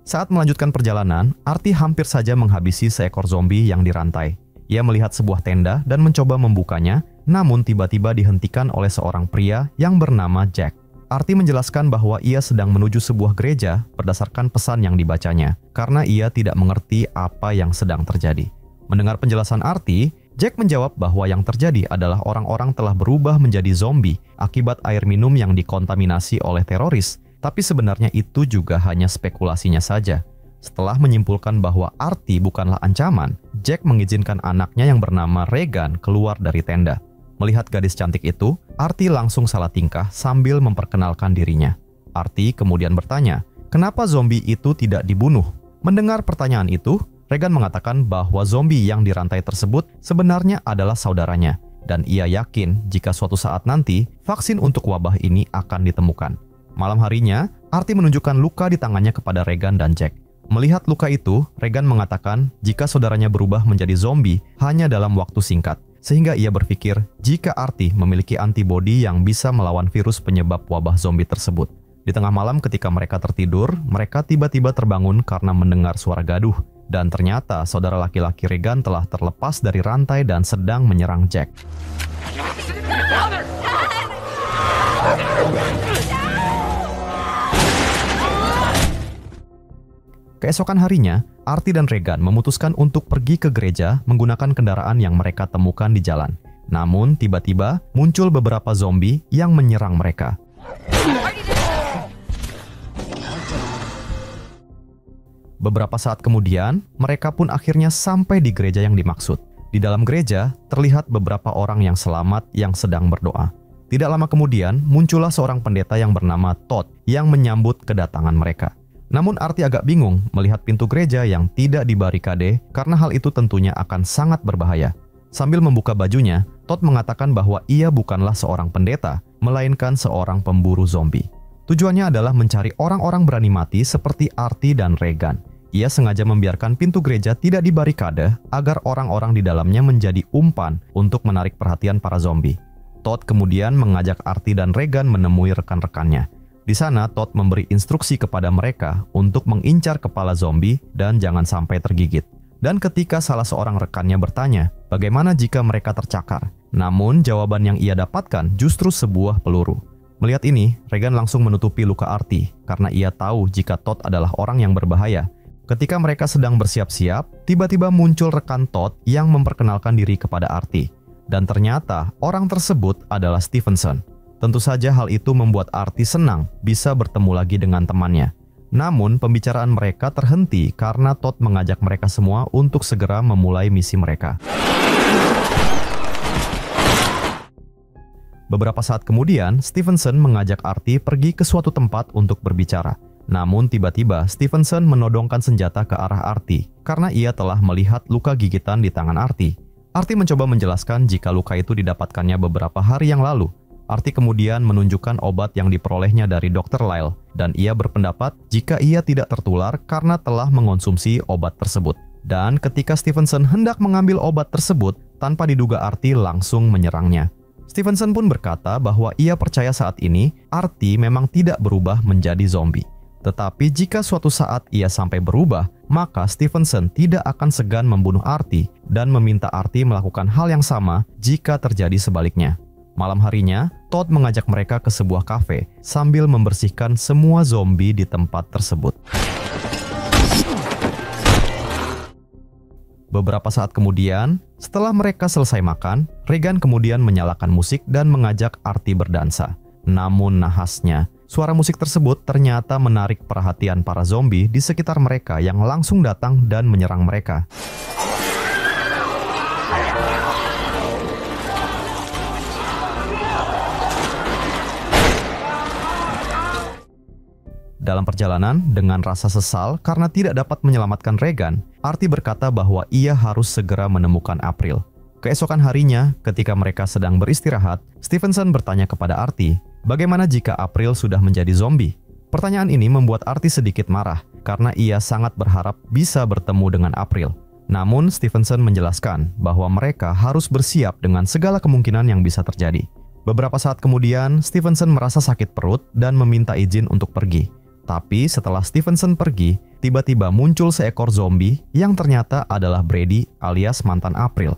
Saat melanjutkan perjalanan, Artie hampir saja menghabisi seekor zombie yang dirantai. Ia melihat sebuah tenda dan mencoba membukanya, namun tiba-tiba dihentikan oleh seorang pria yang bernama Jack. Artie menjelaskan bahwa ia sedang menuju sebuah gereja berdasarkan pesan yang dibacanya, karena ia tidak mengerti apa yang sedang terjadi. Mendengar penjelasan Artie, Jack menjawab bahwa yang terjadi adalah orang-orang telah berubah menjadi zombie akibat air minum yang dikontaminasi oleh teroris, tapi sebenarnya itu juga hanya spekulasinya saja. Setelah menyimpulkan bahwa Artie bukanlah ancaman, Jack mengizinkan anaknya yang bernama Regan keluar dari tenda. Melihat gadis cantik itu, Artie langsung salah tingkah sambil memperkenalkan dirinya. Artie kemudian bertanya, kenapa zombie itu tidak dibunuh? Mendengar pertanyaan itu, Regan mengatakan bahwa zombie yang dirantai tersebut sebenarnya adalah saudaranya, dan ia yakin jika suatu saat nanti vaksin untuk wabah ini akan ditemukan. Malam harinya, Artie menunjukkan luka di tangannya kepada Regan dan Jack. Melihat luka itu, Regan mengatakan jika saudaranya berubah menjadi zombie hanya dalam waktu singkat, sehingga ia berpikir jika Artie memiliki antibodi yang bisa melawan virus penyebab wabah zombie tersebut. Di tengah malam ketika mereka tertidur, mereka tiba-tiba terbangun karena mendengar suara gaduh, dan ternyata saudara laki-laki Regan telah terlepas dari rantai dan sedang menyerang Jack. Keesokan harinya, Artie dan Regan memutuskan untuk pergi ke gereja menggunakan kendaraan yang mereka temukan di jalan. Namun, tiba-tiba muncul beberapa zombie yang menyerang mereka. Beberapa saat kemudian, mereka pun akhirnya sampai di gereja yang dimaksud. Di dalam gereja, terlihat beberapa orang yang selamat yang sedang berdoa. Tidak lama kemudian, muncullah seorang pendeta yang bernama Todd yang menyambut kedatangan mereka. Namun Artie agak bingung melihat pintu gereja yang tidak dibarikade karena hal itu tentunya akan sangat berbahaya. Sambil membuka bajunya, Todd mengatakan bahwa ia bukanlah seorang pendeta, melainkan seorang pemburu zombie. Tujuannya adalah mencari orang-orang berani mati seperti Artie dan Regan. Ia sengaja membiarkan pintu gereja tidak dibarikade agar orang-orang di dalamnya menjadi umpan untuk menarik perhatian para zombie. Todd kemudian mengajak Artie dan Regan menemui rekan-rekannya. Di sana, Todd memberi instruksi kepada mereka untuk mengincar kepala zombie dan jangan sampai tergigit. Dan ketika salah seorang rekannya bertanya, bagaimana jika mereka tercakar? Namun, jawaban yang ia dapatkan justru sebuah peluru. Melihat ini, Regan langsung menutupi luka Artie karena ia tahu jika Todd adalah orang yang berbahaya. Ketika mereka sedang bersiap-siap, tiba-tiba muncul rekan Todd yang memperkenalkan diri kepada Artie. Dan ternyata, orang tersebut adalah Stevenson. Tentu saja hal itu membuat Artie senang bisa bertemu lagi dengan temannya. Namun pembicaraan mereka terhenti karena Todd mengajak mereka semua untuk segera memulai misi mereka. Beberapa saat kemudian, Stevenson mengajak Artie pergi ke suatu tempat untuk berbicara. Namun tiba-tiba Stevenson menodongkan senjata ke arah Artie karena ia telah melihat luka gigitan di tangan Artie. Artie mencoba menjelaskan jika luka itu didapatkannya beberapa hari yang lalu. Artie kemudian menunjukkan obat yang diperolehnya dari Dr. Lyle, dan ia berpendapat jika ia tidak tertular karena telah mengonsumsi obat tersebut. Dan ketika Stevenson hendak mengambil obat tersebut, tanpa diduga Artie langsung menyerangnya. Stevenson pun berkata bahwa ia percaya saat ini Artie memang tidak berubah menjadi zombie. Tetapi jika suatu saat ia sampai berubah, maka Stevenson tidak akan segan membunuh Artie dan meminta Artie melakukan hal yang sama jika terjadi sebaliknya. Malam harinya, Todd mengajak mereka ke sebuah kafe sambil membersihkan semua zombie di tempat tersebut. Beberapa saat kemudian, setelah mereka selesai makan, Regan kemudian menyalakan musik dan mengajak Artie berdansa. Namun nahasnya, suara musik tersebut ternyata menarik perhatian para zombie di sekitar mereka yang langsung datang dan menyerang mereka. Dalam perjalanan, dengan rasa sesal karena tidak dapat menyelamatkan Regan, Artie berkata bahwa ia harus segera menemukan April. Keesokan harinya, ketika mereka sedang beristirahat, Stevenson bertanya kepada Artie, bagaimana jika April sudah menjadi zombie? Pertanyaan ini membuat Artie sedikit marah, karena ia sangat berharap bisa bertemu dengan April. Namun, Stevenson menjelaskan bahwa mereka harus bersiap dengan segala kemungkinan yang bisa terjadi. Beberapa saat kemudian, Stevenson merasa sakit perut dan meminta izin untuk pergi. Tapi setelah Stevenson pergi, tiba-tiba muncul seekor zombie yang ternyata adalah Brady alias mantan April.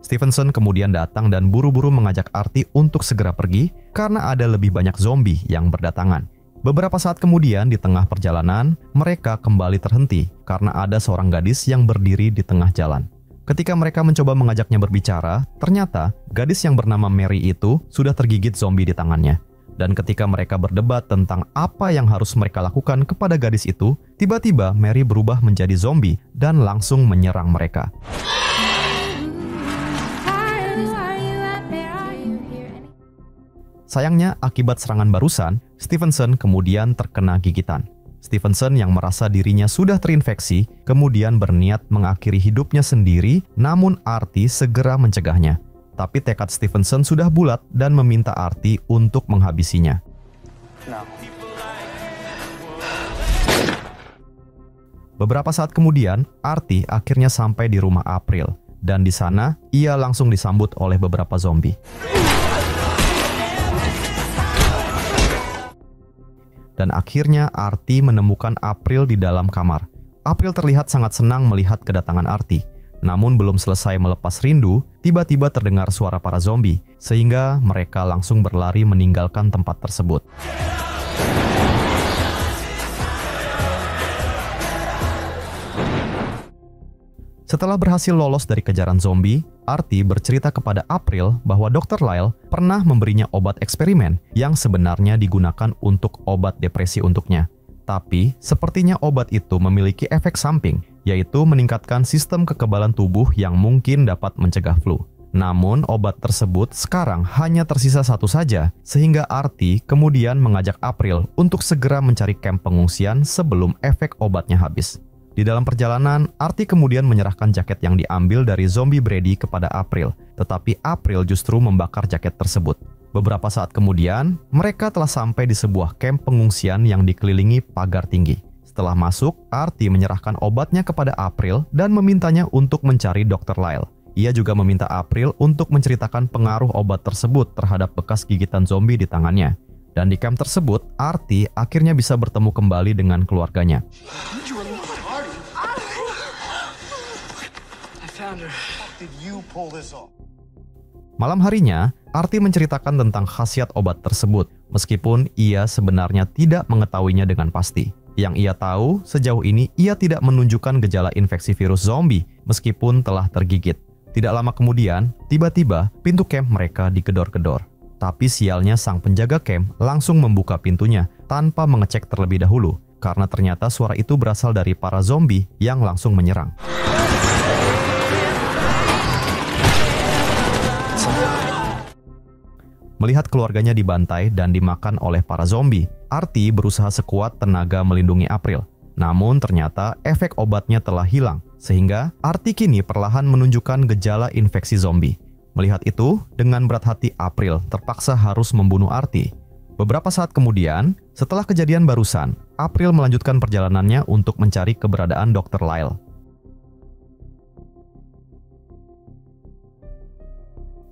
Stevenson kemudian datang dan buru-buru mengajak Artie untuk segera pergi karena ada lebih banyak zombie yang berdatangan. Beberapa saat kemudian di tengah perjalanan, mereka kembali terhenti karena ada seorang gadis yang berdiri di tengah jalan. Ketika mereka mencoba mengajaknya berbicara, ternyata gadis yang bernama Mary itu sudah tergigit zombie di tangannya. Dan ketika mereka berdebat tentang apa yang harus mereka lakukan kepada gadis itu, tiba-tiba Mary berubah menjadi zombie dan langsung menyerang mereka. Sayangnya, akibat serangan barusan, Stevenson kemudian terkena gigitan. Stevenson yang merasa dirinya sudah terinfeksi, kemudian berniat mengakhiri hidupnya sendiri, namun Artie segera mencegahnya. Tapi tekad Stevenson sudah bulat dan meminta Artie untuk menghabisinya. No. Beberapa saat kemudian, Artie akhirnya sampai di rumah April, dan di sana ia langsung disambut oleh beberapa zombie. Dan akhirnya Artie menemukan April di dalam kamar. April terlihat sangat senang melihat kedatangan Artie. Namun belum selesai melepas rindu, tiba-tiba terdengar suara para zombie, sehingga mereka langsung berlari meninggalkan tempat tersebut. Setelah berhasil lolos dari kejaran zombie, Artie bercerita kepada April bahwa Dr. Lyle pernah memberinya obat eksperimen yang sebenarnya digunakan untuk obat depresi untuknya. Tapi, sepertinya obat itu memiliki efek samping, yaitu meningkatkan sistem kekebalan tubuh yang mungkin dapat mencegah flu. Namun, obat tersebut sekarang hanya tersisa satu saja, sehingga Artie kemudian mengajak April untuk segera mencari kamp pengungsian sebelum efek obatnya habis. Di dalam perjalanan, Artie kemudian menyerahkan jaket yang diambil dari zombie Brady kepada April, tetapi April justru membakar jaket tersebut. Beberapa saat kemudian, mereka telah sampai di sebuah kamp pengungsian yang dikelilingi pagar tinggi. Setelah masuk, Artie menyerahkan obatnya kepada April dan memintanya untuk mencari Dr. Lyle. Ia juga meminta April untuk menceritakan pengaruh obat tersebut terhadap bekas gigitan zombie di tangannya. Dan di kamp tersebut, Artie akhirnya bisa bertemu kembali dengan keluarganya. Malam harinya, Artie menceritakan tentang khasiat obat tersebut, meskipun ia sebenarnya tidak mengetahuinya dengan pasti. Yang ia tahu, sejauh ini ia tidak menunjukkan gejala infeksi virus zombie, meskipun telah tergigit. Tidak lama kemudian, tiba-tiba pintu camp mereka digedor-gedor. Tapi sialnya sang penjaga camp langsung membuka pintunya tanpa mengecek terlebih dahulu, karena ternyata suara itu berasal dari para zombie yang langsung menyerang. Melihat keluarganya dibantai dan dimakan oleh para zombie, Artie berusaha sekuat tenaga melindungi April. Namun ternyata efek obatnya telah hilang, sehingga Artie kini perlahan menunjukkan gejala infeksi zombie. Melihat itu, dengan berat hati April terpaksa harus membunuh Artie. Beberapa saat kemudian, setelah kejadian barusan, April melanjutkan perjalanannya untuk mencari keberadaan Dr. Lyle.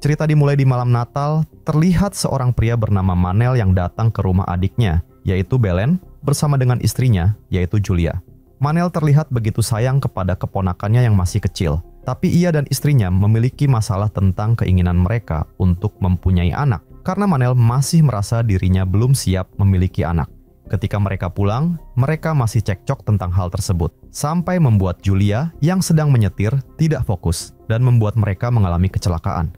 Cerita dimulai di malam Natal, terlihat seorang pria bernama Manel yang datang ke rumah adiknya, yaitu Belen, bersama dengan istrinya, yaitu Julia. Manel terlihat begitu sayang kepada keponakannya yang masih kecil, tapi ia dan istrinya memiliki masalah tentang keinginan mereka untuk mempunyai anak, karena Manel masih merasa dirinya belum siap memiliki anak. Ketika mereka pulang, mereka masih cekcok tentang hal tersebut, sampai membuat Julia yang sedang menyetir tidak fokus dan membuat mereka mengalami kecelakaan.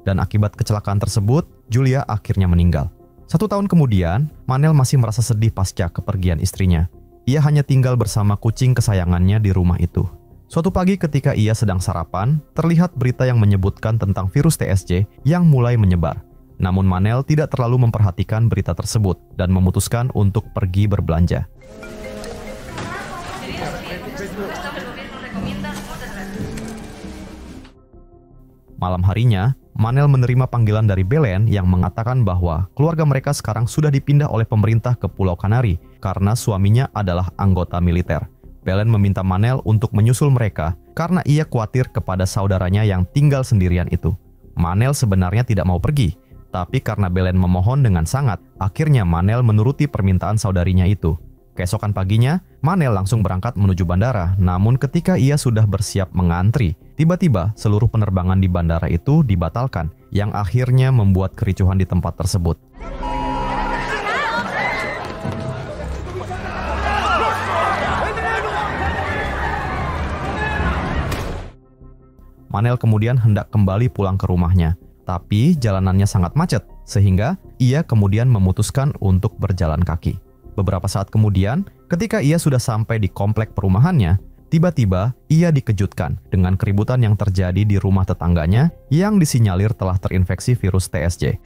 Dan akibat kecelakaan tersebut, Julia akhirnya meninggal. 1 tahun kemudian, Manel masih merasa sedih pasca kepergian istrinya. Ia hanya tinggal bersama kucing kesayangannya di rumah itu. Suatu pagi ketika ia sedang sarapan, terlihat berita yang menyebutkan tentang virus TSJ yang mulai menyebar. Namun Manel tidak terlalu memperhatikan berita tersebut dan memutuskan untuk pergi berbelanja. Malam harinya, Manel menerima panggilan dari Belen yang mengatakan bahwa keluarga mereka sekarang sudah dipindah oleh pemerintah ke Pulau Kanari karena suaminya adalah anggota militer. Belen meminta Manel untuk menyusul mereka karena ia khawatir kepada saudaranya yang tinggal sendirian itu. Manel sebenarnya tidak mau pergi, tapi karena Belen memohon dengan sangat, akhirnya Manel menuruti permintaan saudarinya itu. Keesokan paginya, Manel langsung berangkat menuju bandara, namun ketika ia sudah bersiap mengantri, tiba-tiba seluruh penerbangan di bandara itu dibatalkan, yang akhirnya membuat kericuhan di tempat tersebut. Manel kemudian hendak kembali pulang ke rumahnya, tapi jalanannya sangat macet, sehingga ia kemudian memutuskan untuk berjalan kaki. Beberapa saat kemudian, ketika ia sudah sampai di komplek perumahannya, tiba-tiba ia dikejutkan dengan keributan yang terjadi di rumah tetangganya yang disinyalir telah terinfeksi virus TSJ.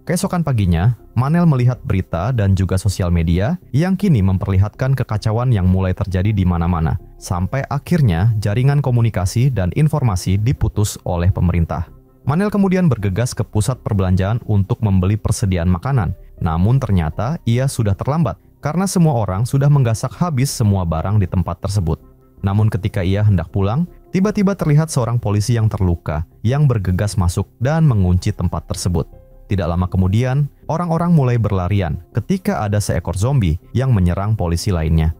Keesokan paginya, Manel melihat berita dan juga sosial media yang kini memperlihatkan kekacauan yang mulai terjadi di mana-mana, sampai akhirnya jaringan komunikasi dan informasi diputus oleh pemerintah. Manel kemudian bergegas ke pusat perbelanjaan untuk membeli persediaan makanan, namun ternyata ia sudah terlambat karena semua orang sudah menggasak habis semua barang di tempat tersebut. Namun ketika ia hendak pulang, tiba-tiba terlihat seorang polisi yang terluka yang bergegas masuk dan mengunci tempat tersebut. Tidak lama kemudian, orang-orang mulai berlarian ketika ada seekor zombie yang menyerang polisi lainnya.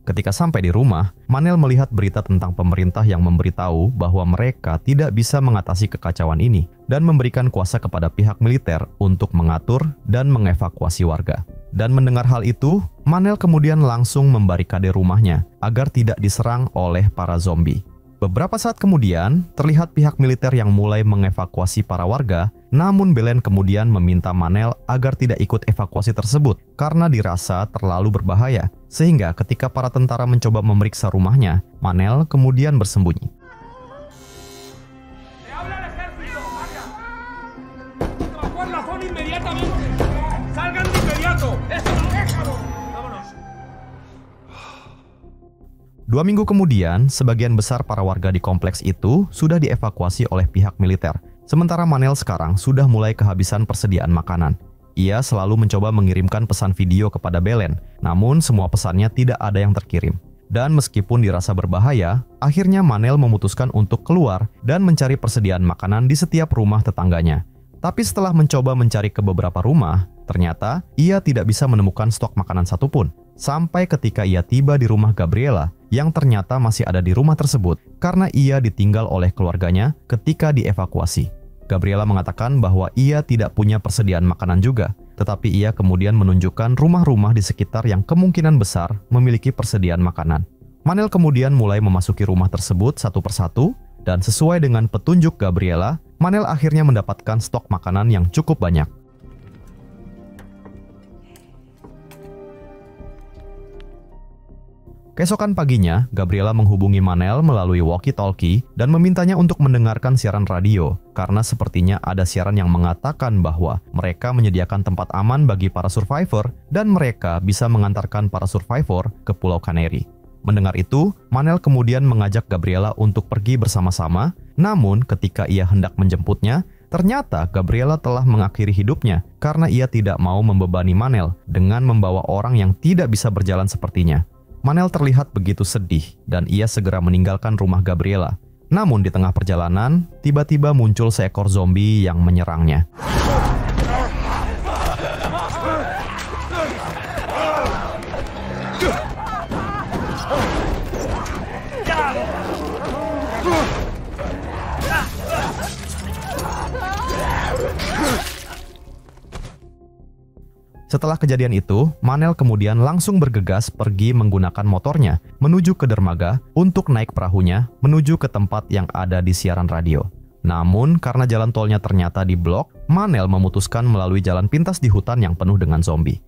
Ketika sampai di rumah, Manel melihat berita tentang pemerintah yang memberitahu bahwa mereka tidak bisa mengatasi kekacauan ini dan memberikan kuasa kepada pihak militer untuk mengatur dan mengevakuasi warga. Dan mendengar hal itu, Manel kemudian langsung membarikade rumahnya agar tidak diserang oleh para zombie. Beberapa saat kemudian, terlihat pihak militer yang mulai mengevakuasi para warga, namun Belen kemudian meminta Manel agar tidak ikut evakuasi tersebut karena dirasa terlalu berbahaya. Sehingga ketika para tentara mencoba memeriksa rumahnya, Manel kemudian bersembunyi. Dua minggu kemudian, sebagian besar para warga di kompleks itu sudah dievakuasi oleh pihak militer. Sementara Manel sekarang sudah mulai kehabisan persediaan makanan. Ia selalu mencoba mengirimkan pesan video kepada Belen, namun semua pesannya tidak ada yang terkirim. Dan meskipun dirasa berbahaya, akhirnya Manel memutuskan untuk keluar dan mencari persediaan makanan di setiap rumah tetangganya. Tapi setelah mencoba mencari ke beberapa rumah, ternyata ia tidak bisa menemukan stok makanan satupun. Sampai ketika ia tiba di rumah Gabriela, yang ternyata masih ada di rumah tersebut karena ia ditinggal oleh keluarganya ketika dievakuasi. Gabriela mengatakan bahwa ia tidak punya persediaan makanan juga, tetapi ia kemudian menunjukkan rumah-rumah di sekitar yang kemungkinan besar memiliki persediaan makanan. Manel kemudian mulai memasuki rumah tersebut satu persatu, dan sesuai dengan petunjuk Gabriela, Manel akhirnya mendapatkan stok makanan yang cukup banyak. Keesokan paginya, Gabriela menghubungi Manel melalui walkie-talkie dan memintanya untuk mendengarkan siaran radio, karena sepertinya ada siaran yang mengatakan bahwa mereka menyediakan tempat aman bagi para survivor dan mereka bisa mengantarkan para survivor ke Pulau Canary. Mendengar itu, Manel kemudian mengajak Gabriela untuk pergi bersama-sama, namun ketika ia hendak menjemputnya, Ternyata Gabriela telah mengakhiri hidupnya karena ia tidak mau membebani Manel dengan membawa orang yang tidak bisa berjalan sepertinya. Manel terlihat begitu sedih dan ia segera meninggalkan rumah Gabriela. Namun di tengah perjalanan, tiba-tiba muncul seekor zombie yang menyerangnya. Setelah kejadian itu, Manel kemudian langsung bergegas pergi menggunakan motornya menuju ke dermaga untuk naik perahunya menuju ke tempat yang ada di siaran radio. Namun, karena jalan tolnya ternyata diblok, Manel memutuskan melalui jalan pintas di hutan yang penuh dengan zombie.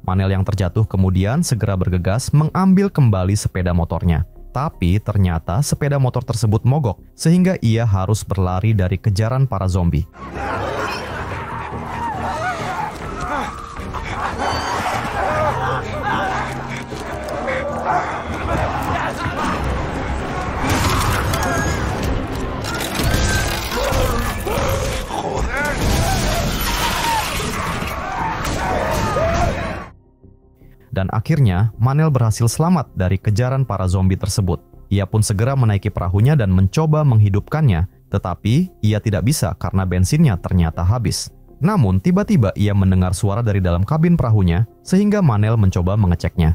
Manel yang terjatuh kemudian segera bergegas mengambil kembali sepeda motornya. Tapi ternyata sepeda motor tersebut mogok sehingga ia harus berlari dari kejaran para zombie. Dan akhirnya, Manel berhasil selamat dari kejaran para zombie tersebut. Ia pun segera menaiki perahunya dan mencoba menghidupkannya, tetapi ia tidak bisa karena bensinnya ternyata habis. Namun, tiba-tiba ia mendengar suara dari dalam kabin perahunya, sehingga Manel mencoba mengeceknya.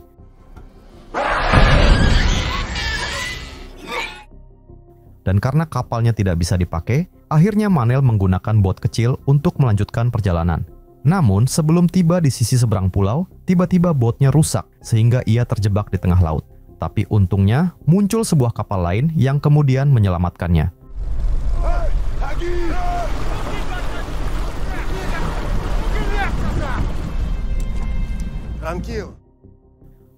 Dan karena kapalnya tidak bisa dipakai, akhirnya Manel menggunakan bot kecil untuk melanjutkan perjalanan. Namun, sebelum tiba di sisi seberang pulau, tiba-tiba botnya rusak sehingga ia terjebak di tengah laut. Tapi untungnya, muncul sebuah kapal lain yang kemudian menyelamatkannya.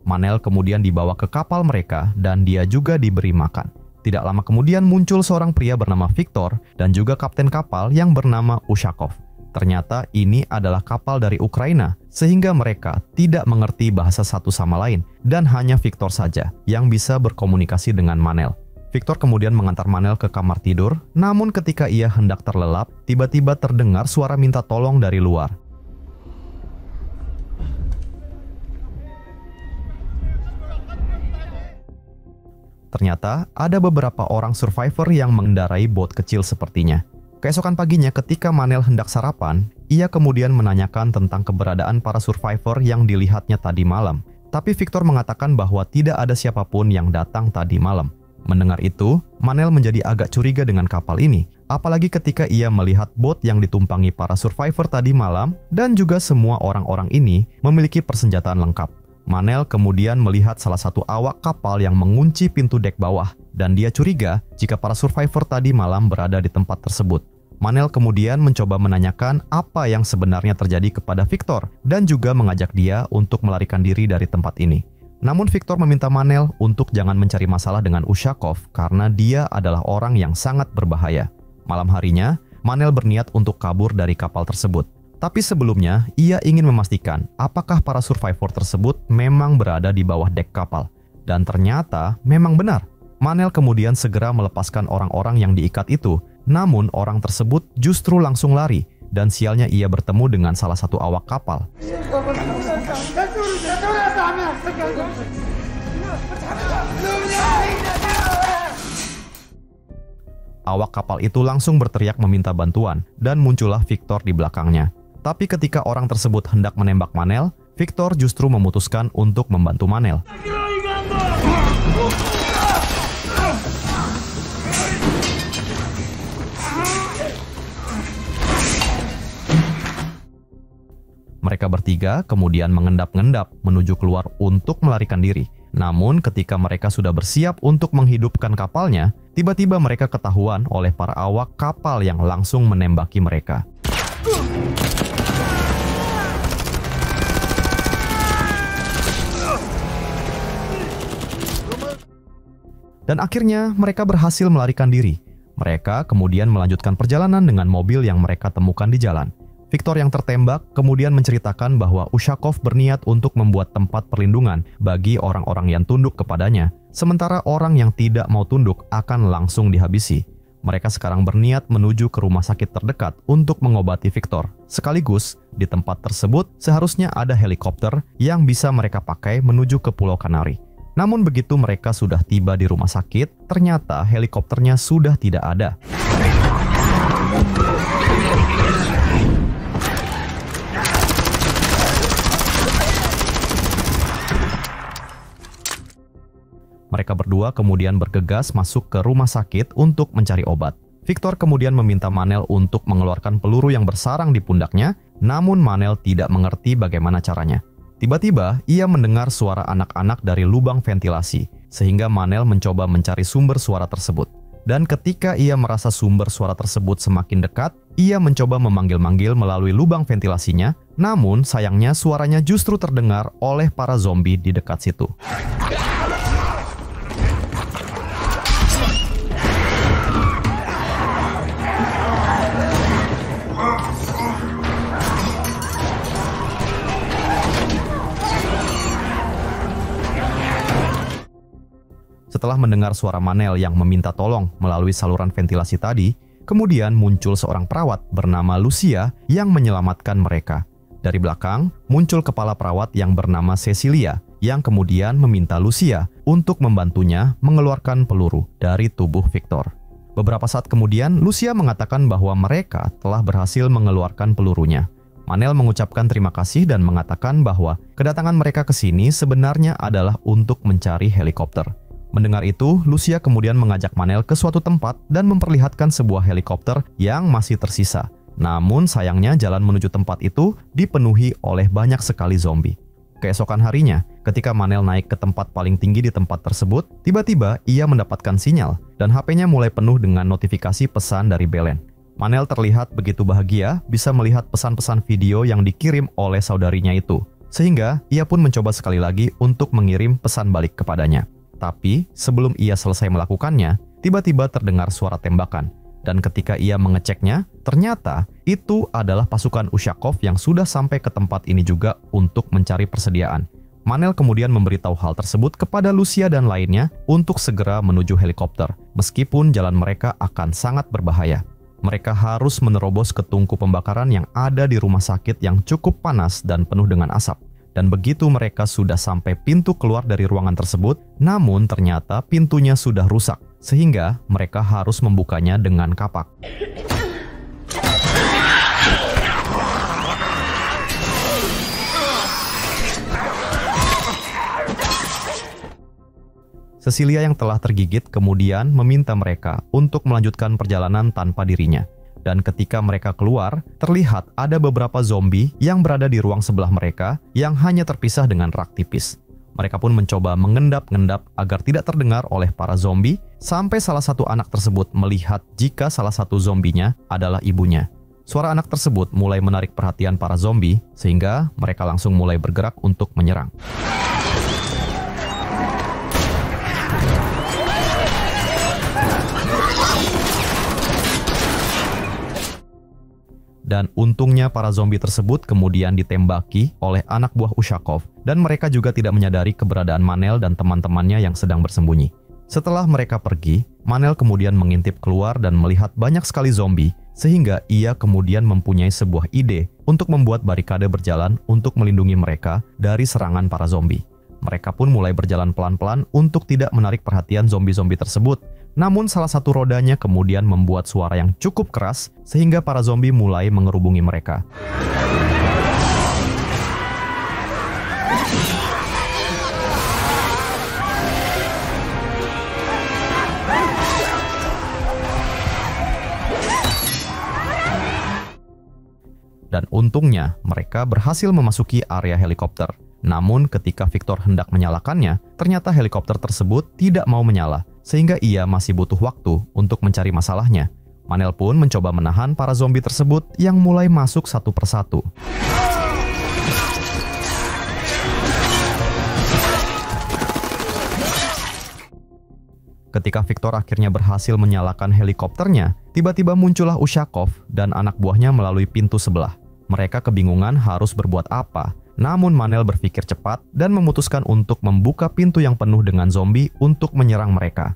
Manel kemudian dibawa ke kapal mereka dan dia juga diberi makan. Tidak lama kemudian muncul seorang pria bernama Victor dan juga kapten kapal yang bernama Ushakov. Ternyata ini adalah kapal dari Ukraina, sehingga mereka tidak mengerti bahasa satu sama lain, dan hanya Victor saja yang bisa berkomunikasi dengan Manel. Victor kemudian mengantar Manel ke kamar tidur, namun ketika ia hendak terlelap, tiba-tiba terdengar suara minta tolong dari luar. Ternyata ada beberapa orang survivor yang mengendarai bot kecil sepertinya. Keesokan paginya ketika Manel hendak sarapan, ia kemudian menanyakan tentang keberadaan para survivor yang dilihatnya tadi malam. Tapi Victor mengatakan bahwa tidak ada siapapun yang datang tadi malam. Mendengar itu, Manel menjadi agak curiga dengan kapal ini. Apalagi ketika ia melihat bot yang ditumpangi para survivor tadi malam dan juga semua orang-orang ini memiliki persenjataan lengkap. Manel kemudian melihat salah satu awak kapal yang mengunci pintu dek bawah dan dia curiga jika para survivor tadi malam berada di tempat tersebut. Manel kemudian mencoba menanyakan apa yang sebenarnya terjadi kepada Victor dan juga mengajak dia untuk melarikan diri dari tempat ini. Namun Victor meminta Manel untuk jangan mencari masalah dengan Ushakov karena dia adalah orang yang sangat berbahaya. Malam harinya, Manel berniat untuk kabur dari kapal tersebut. Tapi sebelumnya, ia ingin memastikan apakah para survivor tersebut memang berada di bawah dek kapal. Dan ternyata memang benar. Manel kemudian segera melepaskan orang-orang yang diikat itu. Namun orang tersebut justru langsung lari dan sialnya ia bertemu dengan salah satu awak kapal. Awak kapal itu langsung berteriak meminta bantuan dan muncullah Victor di belakangnya. Tapi ketika orang tersebut hendak menembak Manel, Victor justru memutuskan untuk membantu Manel. Mereka bertiga kemudian mengendap-endap menuju keluar untuk melarikan diri. Namun ketika mereka sudah bersiap untuk menghidupkan kapalnya, tiba-tiba mereka ketahuan oleh para awak kapal yang langsung menembaki mereka. Dan akhirnya mereka berhasil melarikan diri. Mereka kemudian melanjutkan perjalanan dengan mobil yang mereka temukan di jalan. Victor yang tertembak kemudian menceritakan bahwa Ushakov berniat untuk membuat tempat perlindungan bagi orang-orang yang tunduk kepadanya, sementara orang yang tidak mau tunduk akan langsung dihabisi. Mereka sekarang berniat menuju ke rumah sakit terdekat untuk mengobati Victor. Sekaligus, di tempat tersebut seharusnya ada helikopter yang bisa mereka pakai menuju ke Pulau Kanari. Namun begitu mereka sudah tiba di rumah sakit, ternyata helikopternya sudah tidak ada. Mereka berdua kemudian bergegas masuk ke rumah sakit untuk mencari obat. Victor kemudian meminta Manel untuk mengeluarkan peluru yang bersarang di pundaknya, namun Manel tidak mengerti bagaimana caranya. Tiba-tiba, ia mendengar suara anak-anak dari lubang ventilasi, sehingga Manel mencoba mencari sumber suara tersebut. Dan ketika ia merasa sumber suara tersebut semakin dekat, ia mencoba memanggil-manggil melalui lubang ventilasinya, namun sayangnya suaranya justru terdengar oleh para zombie di dekat situ. Setelah mendengar suara Manel yang meminta tolong melalui saluran ventilasi tadi, kemudian muncul seorang perawat bernama Lucia yang menyelamatkan mereka. Dari belakang, muncul kepala perawat yang bernama Cecilia, yang kemudian meminta Lucia untuk membantunya mengeluarkan peluru dari tubuh Victor. Beberapa saat kemudian, Lucia mengatakan bahwa mereka telah berhasil mengeluarkan pelurunya. Manel mengucapkan terima kasih dan mengatakan bahwa kedatangan mereka ke sini sebenarnya adalah untuk mencari helikopter. Mendengar itu, Lucia kemudian mengajak Manel ke suatu tempat dan memperlihatkan sebuah helikopter yang masih tersisa. Namun sayangnya jalan menuju tempat itu dipenuhi oleh banyak sekali zombie. Keesokan harinya, ketika Manel naik ke tempat paling tinggi di tempat tersebut, tiba-tiba ia mendapatkan sinyal dan HP-nya mulai penuh dengan notifikasi pesan dari Belen. Manel terlihat begitu bahagia bisa melihat pesan-pesan video yang dikirim oleh saudarinya itu, sehingga ia pun mencoba sekali lagi untuk mengirim pesan balik kepadanya. Tapi sebelum ia selesai melakukannya, tiba-tiba terdengar suara tembakan. Dan ketika ia mengeceknya, ternyata itu adalah pasukan Ushakov yang sudah sampai ke tempat ini juga untuk mencari persediaan. Manel kemudian memberitahu hal tersebut kepada Lucia dan lainnya untuk segera menuju helikopter, meskipun jalan mereka akan sangat berbahaya. Mereka harus menerobos ke tungku pembakaran yang ada di rumah sakit yang cukup panas dan penuh dengan asap. Dan begitu mereka sudah sampai pintu keluar dari ruangan tersebut, namun ternyata pintunya sudah rusak, sehingga mereka harus membukanya dengan kapak. Cecilia yang telah tergigit kemudian meminta mereka untuk melanjutkan perjalanan tanpa dirinya. Dan ketika mereka keluar, terlihat ada beberapa zombie yang berada di ruang sebelah mereka yang hanya terpisah dengan rak tipis. Mereka pun mencoba mengendap-endap agar tidak terdengar oleh para zombie, sampai salah satu anak tersebut melihat jika salah satu zombinya adalah ibunya. Suara anak tersebut mulai menarik perhatian para zombie, sehingga mereka langsung mulai bergerak untuk menyerang. Dan untungnya para zombie tersebut kemudian ditembaki oleh anak buah Ushakov, dan mereka juga tidak menyadari keberadaan Manel dan teman-temannya yang sedang bersembunyi. Setelah mereka pergi, Manel kemudian mengintip keluar dan melihat banyak sekali zombie, sehingga ia kemudian mempunyai sebuah ide untuk membuat barikade berjalan untuk melindungi mereka dari serangan para zombie. Mereka pun mulai berjalan pelan-pelan untuk tidak menarik perhatian zombie-zombie tersebut. Namun salah satu rodanya kemudian membuat suara yang cukup keras sehingga para zombie mulai mengerubungi mereka. Dan untungnya mereka berhasil memasuki area helikopter. Namun ketika Victor hendak menyalakannya, ternyata helikopter tersebut tidak mau menyala, sehingga ia masih butuh waktu untuk mencari masalahnya. Manel pun mencoba menahan para zombie tersebut yang mulai masuk satu persatu. ketika Victor akhirnya berhasil menyalakan helikopternya, tiba-tiba muncullah Ushakov dan anak buahnya melalui pintu sebelah. Mereka kebingungan harus berbuat apa. Namun Manel berpikir cepat dan memutuskan untuk membuka pintu yang penuh dengan zombie untuk menyerang mereka.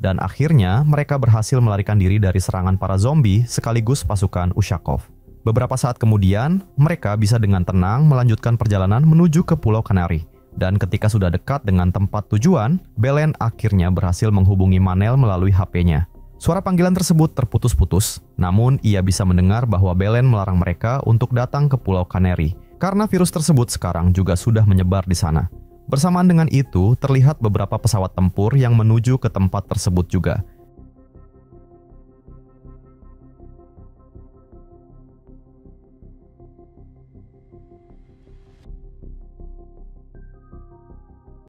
Dan akhirnya mereka berhasil melarikan diri dari serangan para zombie sekaligus pasukan Ushakov. Beberapa saat kemudian, mereka bisa dengan tenang melanjutkan perjalanan menuju ke Pulau Kanari. Dan ketika sudah dekat dengan tempat tujuan, Belen akhirnya berhasil menghubungi Manel melalui HP-nya. Suara panggilan tersebut terputus-putus, namun ia bisa mendengar bahwa Belen melarang mereka untuk datang ke Pulau Kanari, karena virus tersebut sekarang juga sudah menyebar di sana. Bersamaan dengan itu, terlihat beberapa pesawat tempur yang menuju ke tempat tersebut juga.